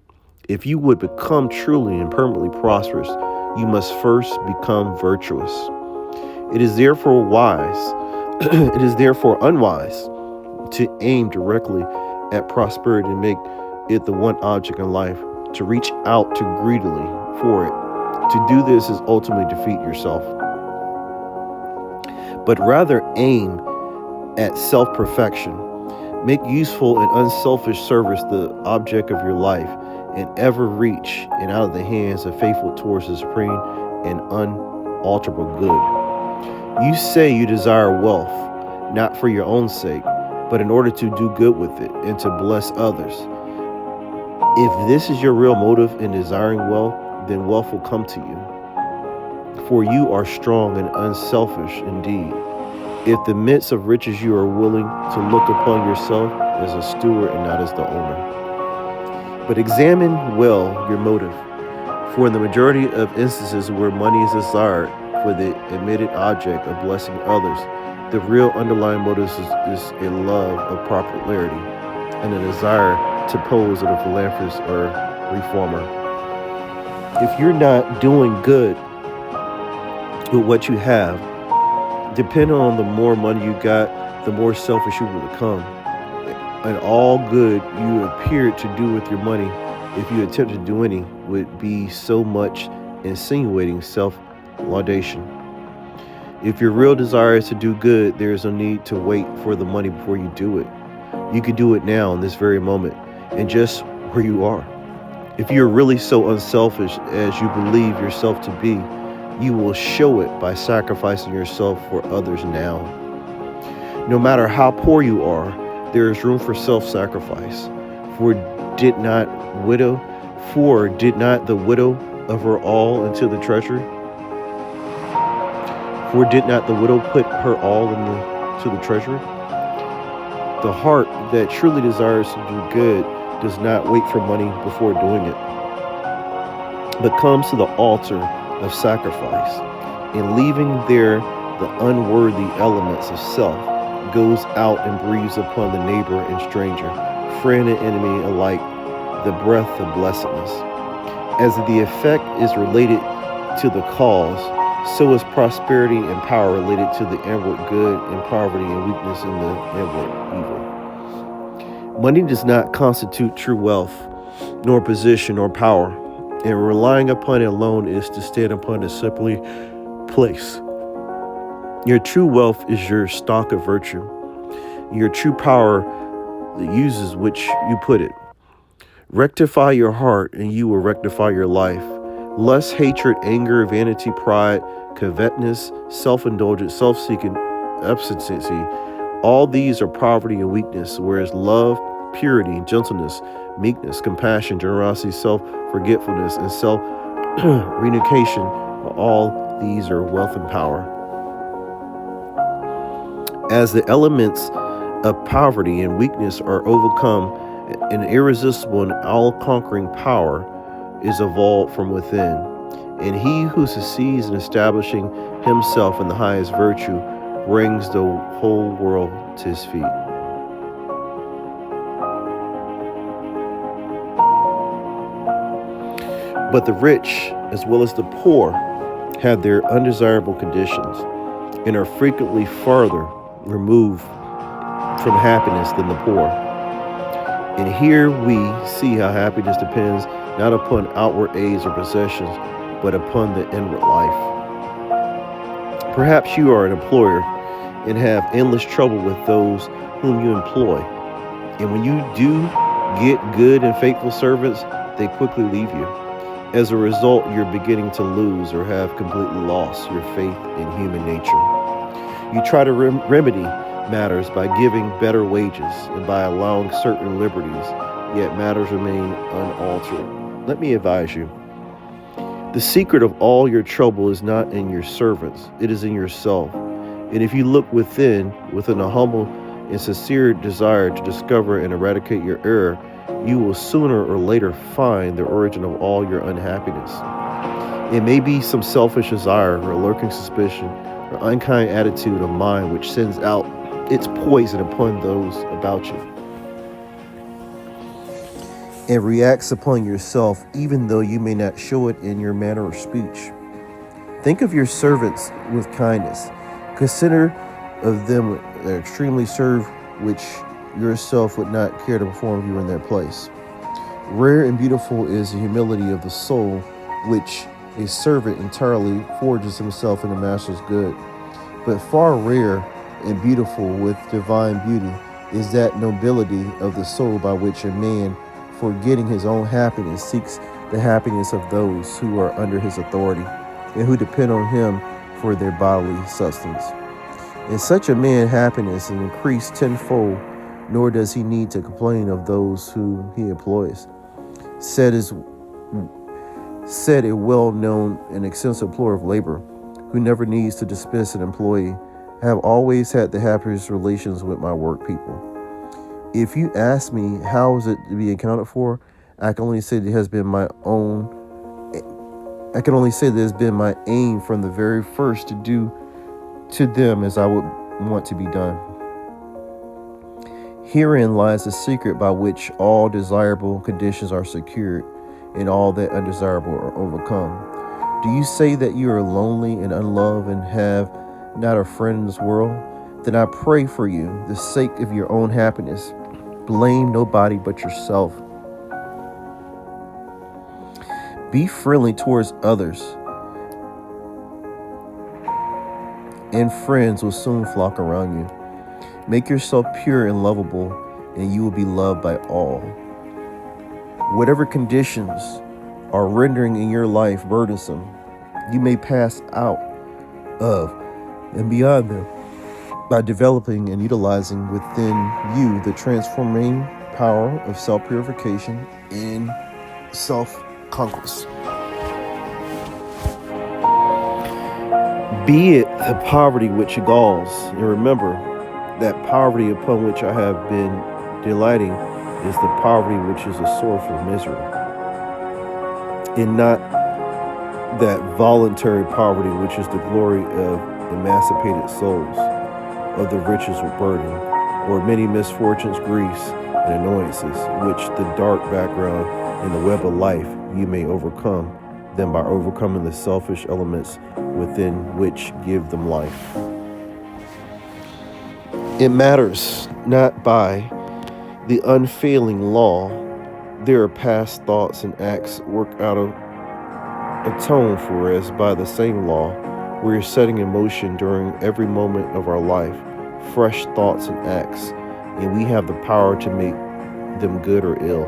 Speaker 1: If you would become truly and permanently prosperous, you must first become virtuous. It is therefore unwise to aim directly at prosperity and make it the one object in life, to reach out too greedily for it. To do this is ultimately defeat yourself. But rather aim at self-perfection. Make useful and unselfish service the object of your life, and ever reach and out of the hands of faithful towards the supreme and unalterable good. You say you desire wealth, not for your own sake, but in order to do good with it and to bless others. If this is your real motive in desiring wealth, then wealth will come to you. For you are strong and unselfish indeed. If the midst of riches you are willing to look upon yourself as a steward and not as the owner. But examine well your motive. For in the majority of instances where money is desired for the admitted object of blessing others, the real underlying motive is a love of popularity and a desire to pose as a philanthropist or reformer. If you're not doing good with what you have, depending on the more money you got, the more selfish you will become. And all good you appear to do with your money, if you attempt to do any, would be so much insinuating self-laudation. If your real desire is to do good, there is no need to wait for the money before you do it. You can do it now in this very moment and just where you are. If you're really so unselfish as you believe yourself to be, you will show it by sacrificing yourself for others now. No matter how poor you are, there is room for self-sacrifice. For did not the widow of her all into the treasury? For did not the widow put her all into the treasury? The heart that truly desires to do good does not wait for money before doing it, but comes to the altar of sacrifice, and leaving there the unworthy elements of self, goes out and breathes upon the neighbor and stranger, friend and enemy alike, the breath of blessedness. As the effect is related to the cause, so is prosperity and power related to the inward good, and poverty and weakness in the inward evil. Money does not constitute true wealth, nor position, nor power, and relying upon it alone is to stand upon a simply place. Your true wealth is your stock of virtue, your true power, the uses which you put it. Rectify your heart, and you will rectify your life. Lust, hatred, anger, vanity, pride, covetousness, self-indulgence, self-seeking, obstinacy, all these are poverty and weakness, whereas love, purity, gentleness, meekness, compassion, generosity, self-forgetfulness, and self-renunciation, all these are wealth and power. As the elements of poverty and weakness are overcome, an irresistible and all-conquering power is evolved from within. And he who succeeds in establishing himself in the highest virtue brings the whole world to his feet. But the rich, as well as the poor, have their undesirable conditions and are frequently farther removed from happiness than the poor. And here we see how happiness depends not upon outward aids or possessions, but upon the inward life. Perhaps you are an employer and have endless trouble with those whom you employ. And when you do get good and faithful servants, they quickly leave you. As a result, you're beginning to lose or have completely lost your faith in human nature. You try to remedy matters by giving better wages and by allowing certain liberties, yet matters remain unaltered. Let me advise you. The secret of all your trouble is not in your servants, it is in yourself. And if you look within a humble and sincere desire to discover and eradicate your error, you will sooner or later find the origin of all your unhappiness. It may be some selfish desire or lurking suspicion or unkind attitude of mind which sends out its poison upon those about you and reacts upon yourself, even though you may not show it in your manner of speech. Think of your servants with kindness. Consider of them that extremely serve, which yourself would not care to perform if you were in their place. Rare and beautiful is the humility of the soul, which a servant entirely forges himself in the master's good. But far rare and beautiful with divine beauty is that nobility of the soul by which a man, forgetting his own happiness, seeks the happiness of those who are under his authority and who depend on him for their bodily sustenance. In such a man, happiness is increased tenfold, nor does he need to complain of those who he employs. said a well-known and extensive employer of labor who never needs to dismiss an employee, I have always had the happiest relations with my work people. If you ask me how is it to be accounted for, I can only say that it has been my aim from the very first to do to them as I would want to be done. Herein lies the secret by which all desirable conditions are secured and all that undesirable are overcome. Do you say that you are lonely and unloved and have not a friend in this world? Then I pray for you, the sake of your own happiness. Blame nobody but yourself. Be friendly towards others, and friends will soon flock around you. Make yourself pure and lovable, and you will be loved by all. Whatever conditions are rendering in your life burdensome, you may pass out of and beyond them by developing and utilizing within you the transforming power of self-purification and self-conquest. Be it the poverty which galls, and remember that poverty upon which I have been delighting is the poverty which is a source of misery, and not that voluntary poverty which is the glory of emancipated souls, of the riches of burden, or many misfortunes, griefs, and annoyances, which the dark background in the web of life you may overcome them by overcoming the selfish elements within which give them life. It matters not by the unfailing law. There are past thoughts and acts worked out of atone for as by the same law we are setting in motion during every moment of our life fresh thoughts and acts, and we have the power to make them good or ill.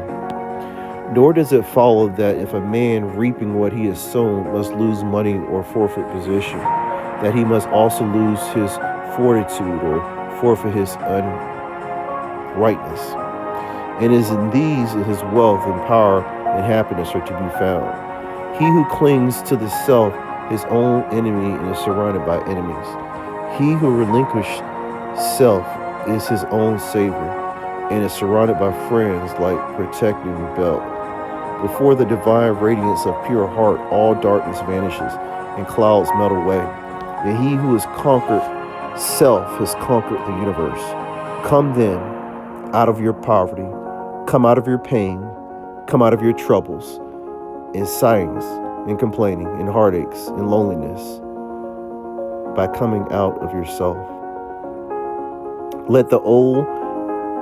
Speaker 1: Nor does it follow that if a man reaping what he has sown must lose money or forfeit position, that he must also lose his fortitude or forfeit his uprightness. And it is in these that his wealth and power and happiness are to be found. He who clings to the self, his own enemy, and is surrounded by enemies. He who relinquishes self is his own savior, and is surrounded by friends like protecting belt. Before the divine radiance of pure heart, all darkness vanishes, and clouds melt away. And he who has conquered self has conquered the universe. Come then out of your poverty, come out of your pain, come out of your troubles, and sighings, and complaining, and heartaches, and loneliness, by coming out of yourself. Let the old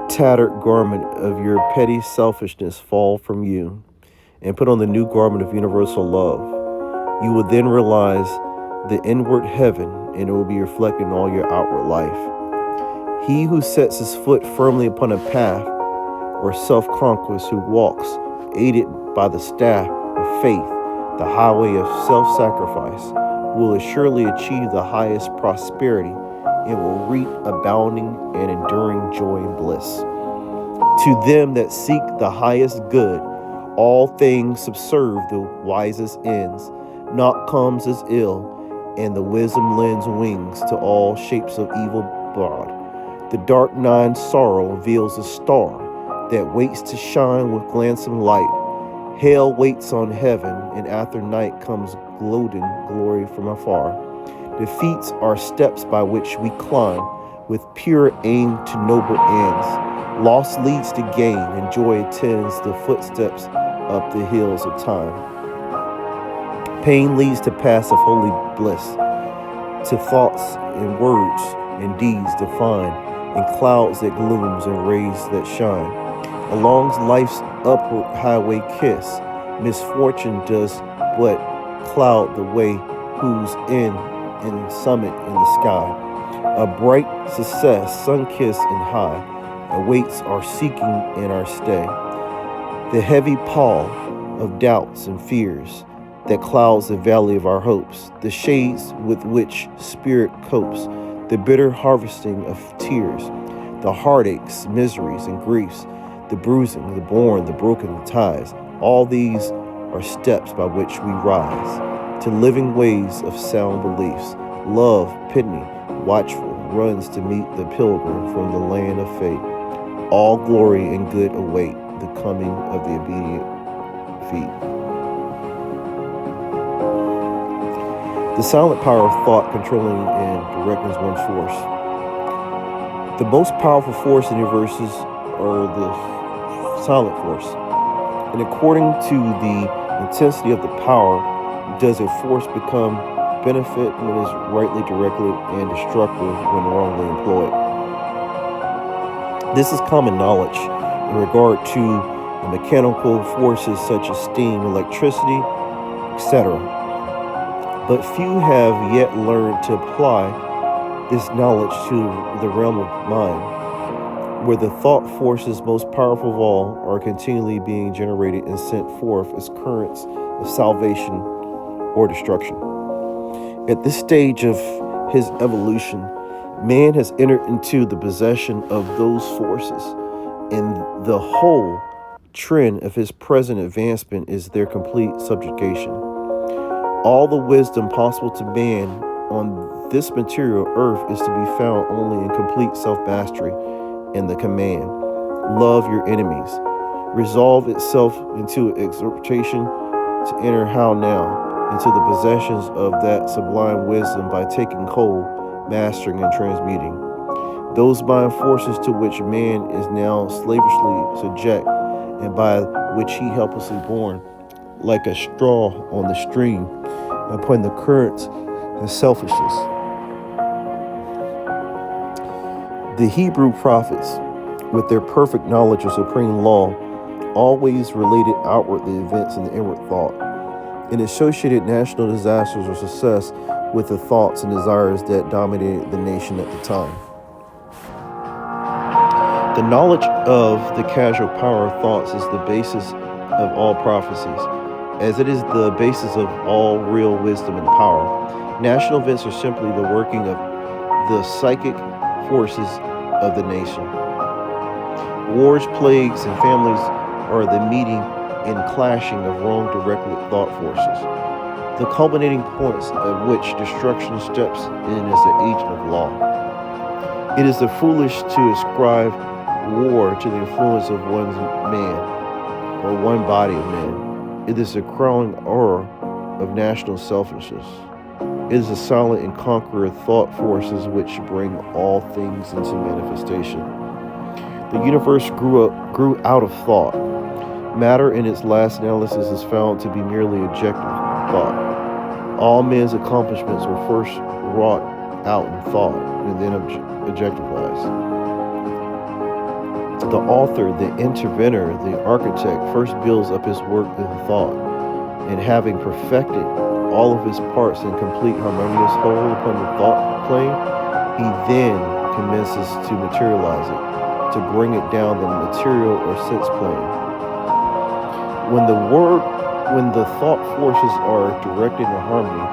Speaker 1: tattered garment of your petty selfishness fall from you, and put on the new garment of universal love. You will then realize the inward heaven, and it will be reflected in all your outward life. He who sets his foot firmly upon a path or self-conquest, who walks, aided by the staff of faith, the highway of self-sacrifice, will assuredly achieve the highest prosperity and will reap abounding and enduring joy and bliss. To them that seek the highest good, all things subserve the wisest ends. Naught comes as ill, and the wisdom lends wings to all shapes of evil broad. The dark night sorrow veils a star that waits to shine with glancing light. Hell waits on heaven, and after night comes gloating glory from afar. Defeats are steps by which we climb with pure aim to noble ends. Loss leads to gain, and joy attends the footsteps up the hills of time. Pain leads to paths of holy bliss, to thoughts and words and deeds defined, and clouds that glooms and rays that shine. Along life's upward highway kiss, misfortune does but cloud the way whose end and summit in the sky. A bright success, sun-kissed and high, awaits our seeking and our stay. The heavy pall of doubts and fears that clouds the valley of our hopes, the shades with which spirit copes, the bitter harvesting of tears, the heartaches, miseries, and griefs, the bruising, the born, the broken, the ties, All these are steps by which we rise to living ways of sound beliefs. Love, pitney, watchful, runs to meet the pilgrim from the land of fate. All glory and good await the coming of the obedient feet. The silent power of thought controlling and directing one's force. The most powerful force in the universes are the silent force. And according to the intensity of the power, does a force become benefit when it is rightly directed and destructive when wrongly employed. This is common knowledge in regard to the mechanical forces such as steam, electricity, etc. But few have yet learned to apply this knowledge to the realm of mind, where the thought forces most powerful of all are continually being generated and sent forth as currents of salvation or destruction. At this stage of his evolution, man has entered into the possession of those forces, and the whole trend of his present advancement is their complete subjugation. All the wisdom possible to man on this material earth is to be found only in complete self-mastery and the command, love your enemies, resolve itself into exhortation to enter how now into the possessions of that sublime wisdom by taking hold, mastering and transmuting those mind forces to which man is now slavishly subject and by which he helplessly borne like a straw on the stream upon the currents of selfishness. The Hebrew prophets, with their perfect knowledge of supreme law, always related outward the events in the inward thought, and associated national disasters or success with the thoughts and desires that dominated the nation at the time. The knowledge of the causal power of thoughts is the basis of all prophecies, as it is the basis of all real wisdom and power. National events are simply the working of the psychic forces of the nation. Wars, plagues, and families are the meeting and clashing of wrong directed thought forces, the culminating points at which destruction steps in as the agent of law. It is the foolish to ascribe war to the influence of one man or one body of men. It is the crowning horror of national selfishness. It is the silent and conqueror thought forces which bring all things into manifestation. The universe grew out of thought. Matter in its last analysis is found to be merely objective thought. All men's accomplishments were first wrought out in thought and then objectivized. The author, the interventor, the architect first builds up his work in thought, and having perfected all of his parts in complete harmonious whole upon the thought plane, he then commences to materialize it, to bring it down the material or sense plane. When the thought forces are directed in harmony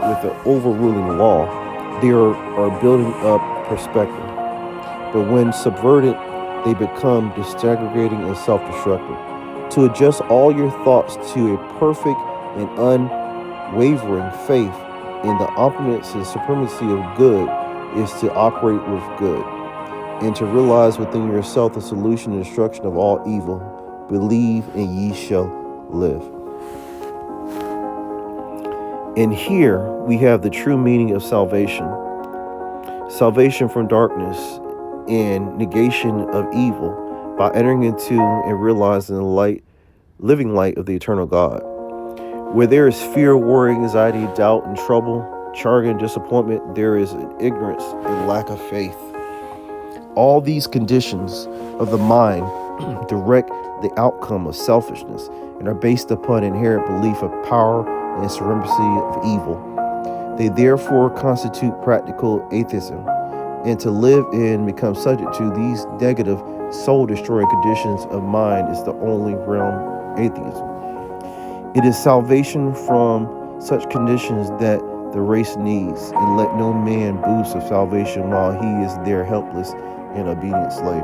Speaker 1: with the overruling law, they are building up perspective. But when subverted, they become disaggregating and self-destructive. To adjust all your thoughts to a perfect and unwavering faith in the opulence and supremacy of good is to operate with good, and to realize within yourself the solution and destruction of all evil. Believe and ye shall live. And here we have the true meaning of salvation. Salvation from darkness and negation of evil by entering into and realizing the light, living light of the eternal God. Where there is fear, worry, anxiety, doubt, and trouble, chagrin, disappointment, there is ignorance and lack of faith. All these conditions of the mind direct the outcome of selfishness and are based upon inherent belief of power and supremacy of evil. They therefore constitute practical atheism, and to live in become subject to these negative soul-destroying conditions of mind is the only realm atheism. It is salvation from such conditions that the race needs, and let no man boast of salvation while he is their helpless and obedient slave.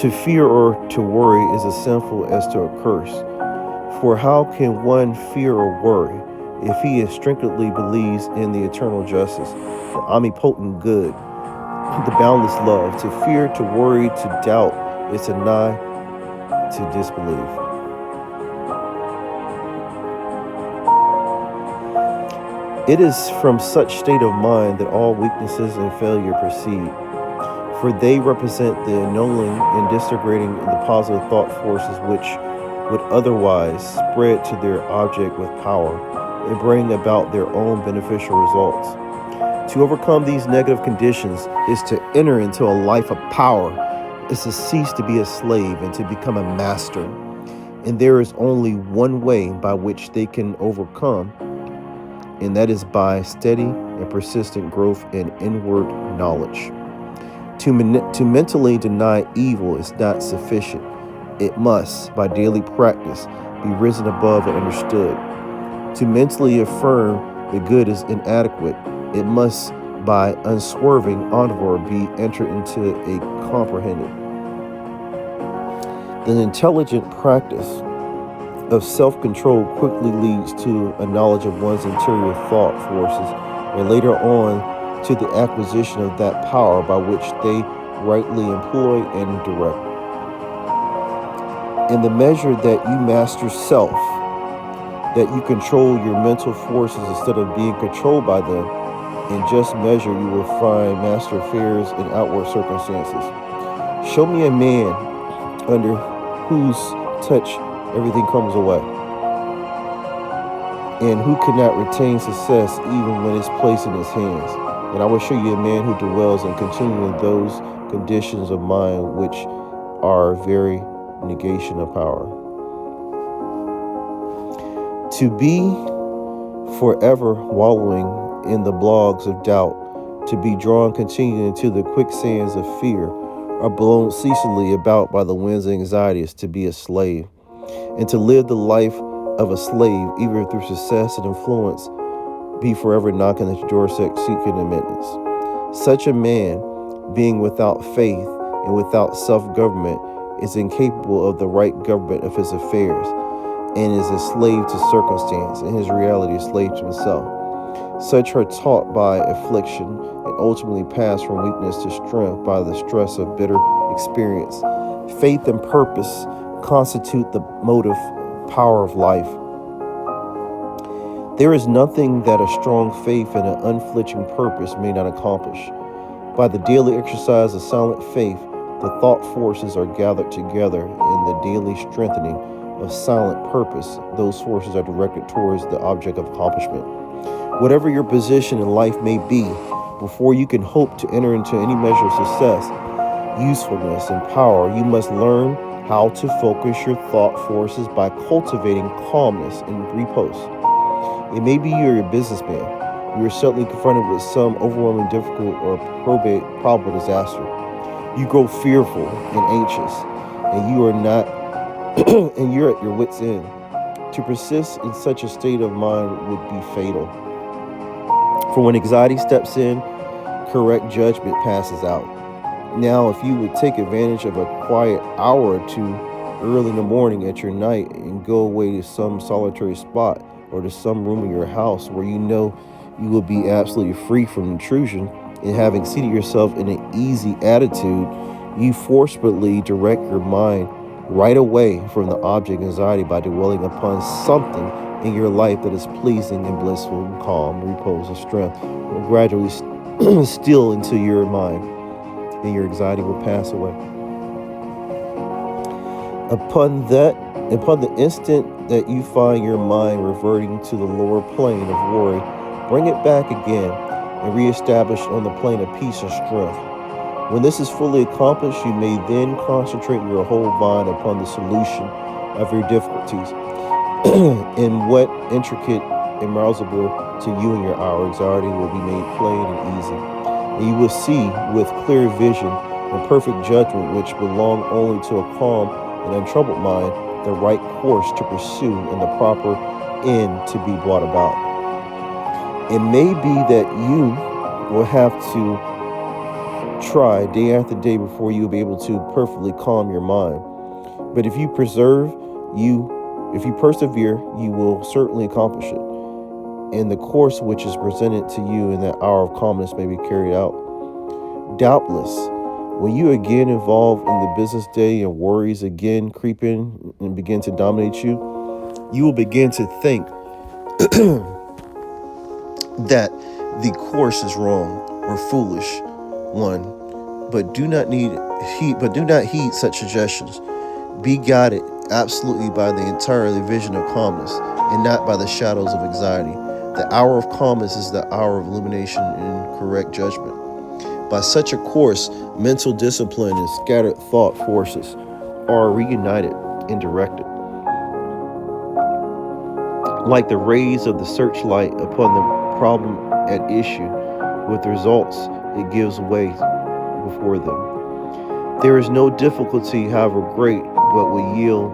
Speaker 1: To fear or to worry is as sinful as to a curse. For how can one fear or worry if he instinctively believes in the eternal justice, the omnipotent good, the boundless love? To fear, to worry, to doubt is to deny, to disbelieve. It is from such state of mind that all weaknesses and failure proceed, for they represent the annulling and disintegrating the positive thought forces which would otherwise spread to their object with power and bring about their own beneficial results. To overcome these negative conditions is to enter into a life of power, is to cease to be a slave and to become a master. And there is only one way by which they can overcome, and that is by steady and persistent growth in inward knowledge. To mentally deny evil is not sufficient. It must, by daily practice, be risen above and understood. To mentally affirm the good is inadequate. It must, by unswerving onward, be entered into a comprehended. The intelligent practice of self-control quickly leads to a knowledge of one's interior thought forces, and later on to the acquisition of that power by which they rightly employ and direct. In the measure that you master self, that you control your mental forces instead of being controlled by them, in just measure you will find master affairs in outward circumstances. Show me a man under whose touch everything comes away, and who cannot retain success even when it's placed in his hands. And I will show you a man who dwells and continues in those conditions of mind which are very negation of power. To be forever wallowing in the bogs of doubt, to be drawn continually into the quicksands of fear, or blown ceaselessly about by the winds of anxiety, is to be a slave. And to live the life of a slave, even through success and influence, be forever knocking at your doorstep seeking admittance. Such a man, being without faith and without self-government, is incapable of the right government of his affairs, and is a slave to circumstance, and his reality is slave to himself. Such are taught by affliction, and ultimately pass from weakness to strength by the stress of bitter experience. Faith and purpose constitute the motive power of life. There is nothing that a strong faith and an unflinching purpose may not accomplish. By the daily exercise of silent faith, the thought forces are gathered together. In the daily strengthening of silent purpose, those forces are directed towards the object of accomplishment. Whatever your position in life may be, before you can hope to enter into any measure of success, usefulness, and power, you must learn how to focus your thought forces by cultivating calmness and repose. It may be you're a businessman. You are suddenly confronted with some overwhelming difficult or probable disaster. You grow fearful and anxious, and you are not, and you're at your wit's end. To persist in such a state of mind would be fatal. For when anxiety steps in, correct judgment passes out. Now, if you would take advantage of a quiet hour or two early in the morning at your night and go away to some solitary spot or to some room in your house where you know you will be absolutely free from intrusion, and having seated yourself in an easy attitude, you forcibly direct your mind right away from the object of anxiety by dwelling upon something in your life that is pleasing and blissful and calm, repose, and strength will gradually steal into your mind, and your anxiety will pass away. Upon the instant that you find your mind reverting to the lower plane of worry, bring it back again and reestablish on the plane of peace and strength. When this is fully accomplished, you may then concentrate your whole mind upon the solution of your difficulties. In what intricate and rousable to you in your hour, anxiety will be made plain and easy. And you will see with clear vision and perfect judgment, which belong only to a calm and untroubled mind, the right course to pursue and the proper end to be brought about. It may be that you will have to try day after day before you'll be able to perfectly calm your mind. But if you persevere, you will certainly accomplish it. And the course which is presented to you in that hour of calmness may be carried out. Doubtless, when you again involve in the business day and worries again creep in and begin to dominate you, you will begin to think that the course is wrong or foolish one, but do not heed such suggestions. Be guided absolutely by the entire vision of calmness and not by the shadows of anxiety. The hour of calmness is the hour of illumination and correct judgment. By such a course, mental discipline and scattered thought forces are reunited and directed. Like the rays of the searchlight upon the problem at issue, with the results it gives way before them. There is no difficulty, however great, but will yield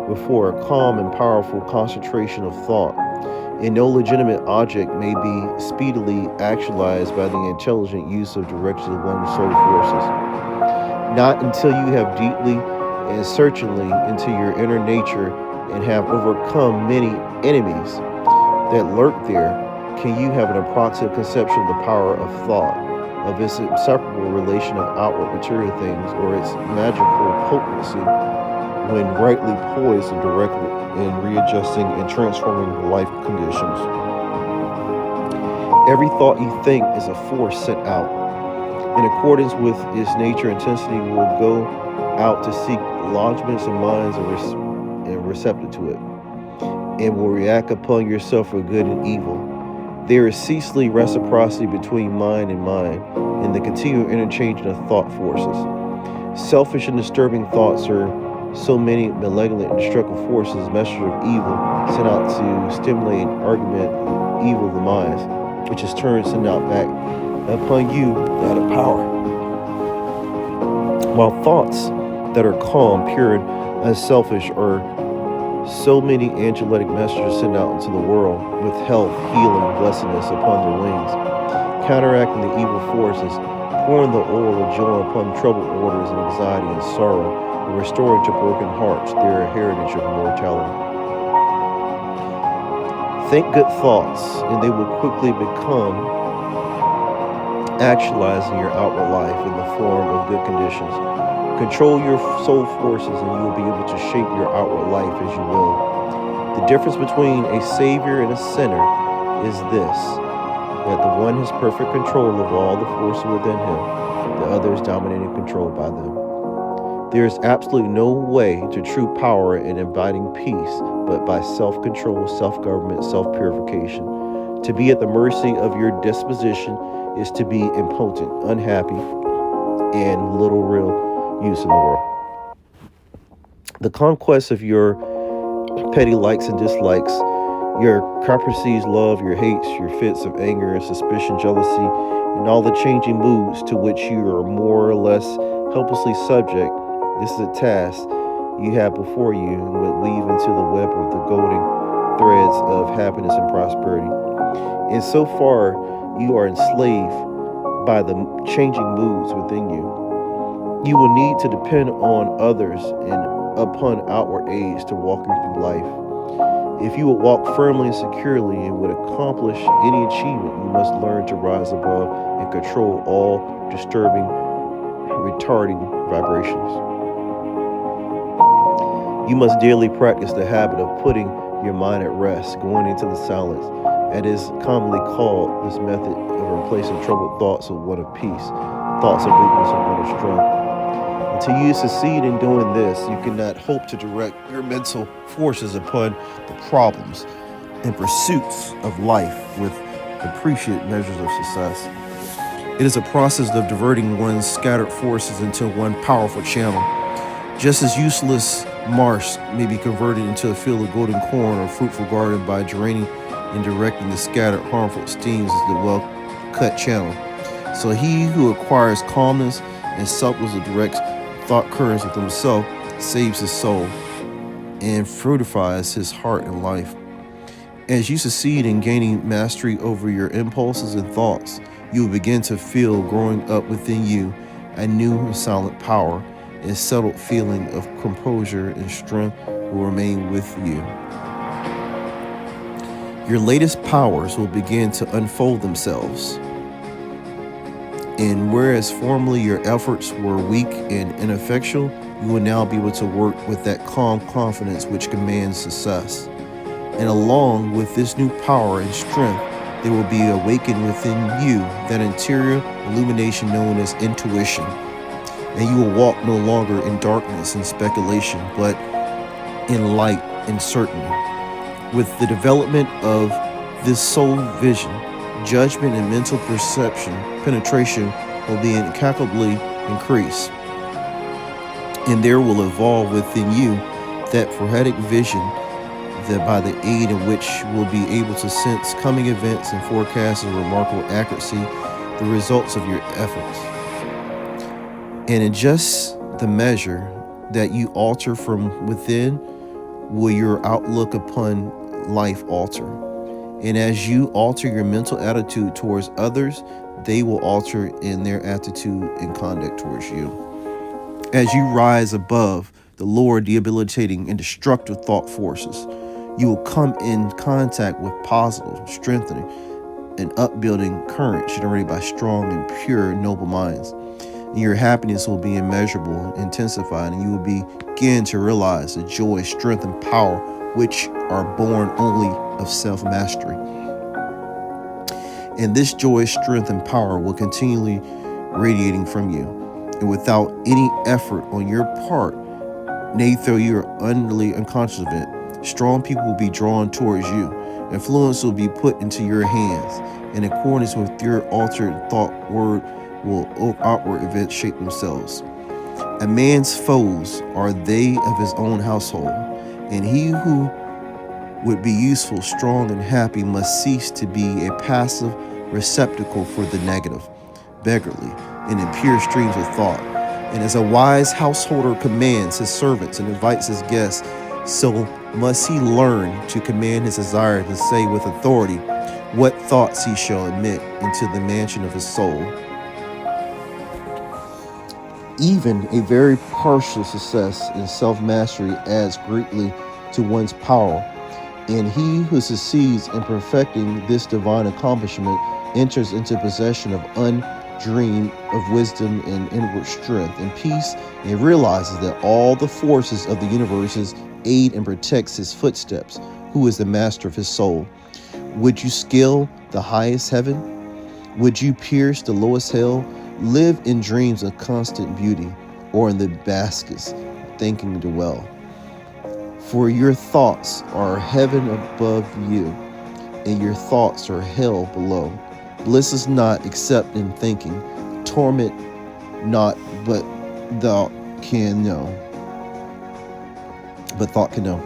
Speaker 1: before a calm and powerful concentration of thought, and no legitimate object may be speedily actualized by the intelligent use of direction of one's soul forces. Not until you have deeply and searchingly into your inner nature and have overcome many enemies that lurk there can you have an approximate conception of the power of thought, of its inseparable relation of outward material things, or its magical potency when rightly poised and directed in readjusting and transforming the life conditions. Every thought you think is a force sent out. In accordance with its nature, intensity will go out to seek lodgments in minds and receptive to it, and will react upon yourself for good and evil. There is ceaseless reciprocity between mind and mind, and the continual interchanging of thought forces. Selfish and disturbing thoughts are so many malevolent and destructive forces, messengers of evil, sent out to stimulate and augment evil of the minds, which is turned sent out back upon you that of power. While thoughts that are calm, pure, and unselfish are so many angelic messengers sent out into the world with health, healing, blessedness upon their wings, counteracting the evil forces, pouring the oil of joy upon troubled orders and anxiety and sorrow, and restoring to broken hearts their heritage of mortality. Think good thoughts, and they will quickly become actualized in your outward life in the form of good conditions. Control your soul forces, and you will be able to shape your outward life as you will. The difference between a savior and a sinner is this, that the one has perfect control of all the forces within him, the other is dominated and controlled by them. There is absolutely no way to true power in abiding peace but by self-control, self-government, self-purification. To be at the mercy of your disposition is to be impotent, unhappy, and little real use in the world. The conquest of your petty likes and dislikes, your caprices, love, your hates, your fits of anger and suspicion, jealousy, and all the changing moods to which you are more or less helplessly subject, this is a task you have before you and would weave into the web of the golden threads of happiness and prosperity. And so far, you are enslaved by the changing moods within you. You will need to depend on others and upon outward aids to walk you through life. If you would walk firmly and securely and would accomplish any achievement, you must learn to rise above and control all disturbing, retarding vibrations. You must daily practice the habit of putting your mind at rest, going into the silence. It is commonly called this method of replacing troubled thoughts with one of peace, thoughts of weakness with one of strength. Until you succeed in doing this, you cannot hope to direct your mental forces upon the problems and pursuits of life with appreciate measures of success. It is a process of diverting one's scattered forces into one powerful channel. Just as useless marsh may be converted into a field of golden corn or fruitful garden by draining and directing the scattered harmful steams as the well-cut channel, so he who acquires calmness and supplements the direct thought currents of himself saves his soul and fructifies his heart and life. As you succeed in gaining mastery over your impulses and thoughts, you will begin to feel growing up within you A new and silent power and settled feeling of composure and strength will remain with you. Your latest powers will begin to unfold themselves. And whereas formerly your efforts were weak and ineffectual, you will now be able to work with that calm confidence which commands success. And along with this new power and strength, there will be awakened within you that interior illumination known as intuition. And you will walk no longer in darkness and speculation, but in light and certainty. With the development of this soul vision, judgment and mental perception, penetration will be incalculably increased. And there will evolve within you that prophetic vision that by the aid of which will be able to sense coming events and forecast with remarkable accuracy the results of your efforts. And in just the measure that you alter from within, will your outlook upon life alter. And as you alter your mental attitude towards others, they will alter in their attitude and conduct towards you. As you rise above the lower debilitating and destructive thought forces, you will come in contact with positive, strengthening, and upbuilding currents generated by strong and pure, noble minds. And your happiness will be immeasurable, intensified, and you will begin to realize the joy, strength, and power which are born only of self-mastery. And this joy, strength, and power will continually radiating from you. And without any effort on your part, nay, though you are utterly unconscious of it, strong people will be drawn towards you. Influence will be put into your hands. In accordance with your altered thought, word will outward events shape themselves. A man's foes are they of his own household, and he who would be useful, strong, and happy must cease to be a passive receptacle for the negative, beggarly, and impure streams of thought. And as a wise householder commands his servants and invites his guests, so must he learn to command his desire to say with authority what thoughts he shall admit into the mansion of his soul. Even a very partial success in self-mastery adds greatly to one's power, and he who succeeds in perfecting this divine accomplishment enters into possession of undreamed of wisdom and inward strength and peace, and realizes that all the forces of the universe aid and protects his footsteps, who is the master of his soul. Would you scale the highest heaven? Would you pierce the lowest hell? Live in dreams of constant beauty, or in the baskets thinking dwell. For your thoughts are heaven above you, and your thoughts are hell below. Bliss is not except in thinking, torment not, but thou can know. But thought can know.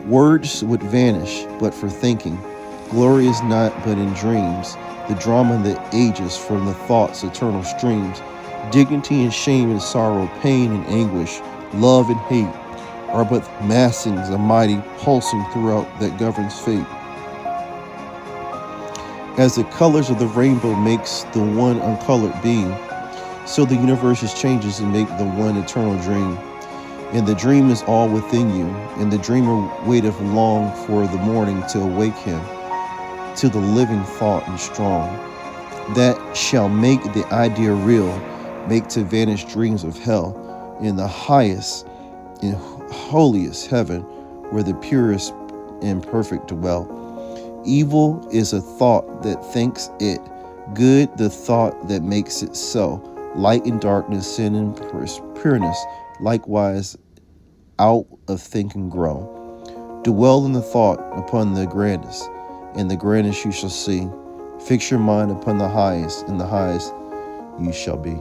Speaker 1: Words would vanish, but for thinking. Glory is not but in dreams. The drama that ages from the thought's eternal streams. Dignity and shame and sorrow, pain and anguish, love and hate are but massings, a mighty pulsing throughout that governs fate. As the colors of the rainbow makes the one uncolored being, so the universe's changes and make the one eternal dream. And the dream is all within you, and the dreamer waiteth long for the morning to awake him to the living thought and strong, that shall make the idea real, make to vanish dreams of hell, in the highest and holiest heaven, where the purest and perfect dwell. Evil is a thought that thinks it, good the thought that makes it so. Light and darkness, sin and pureness, likewise out of thinking grow. Dwell in the thought upon the grandest, and the grandest you shall see. Fix your mind upon the highest, and the highest you shall be.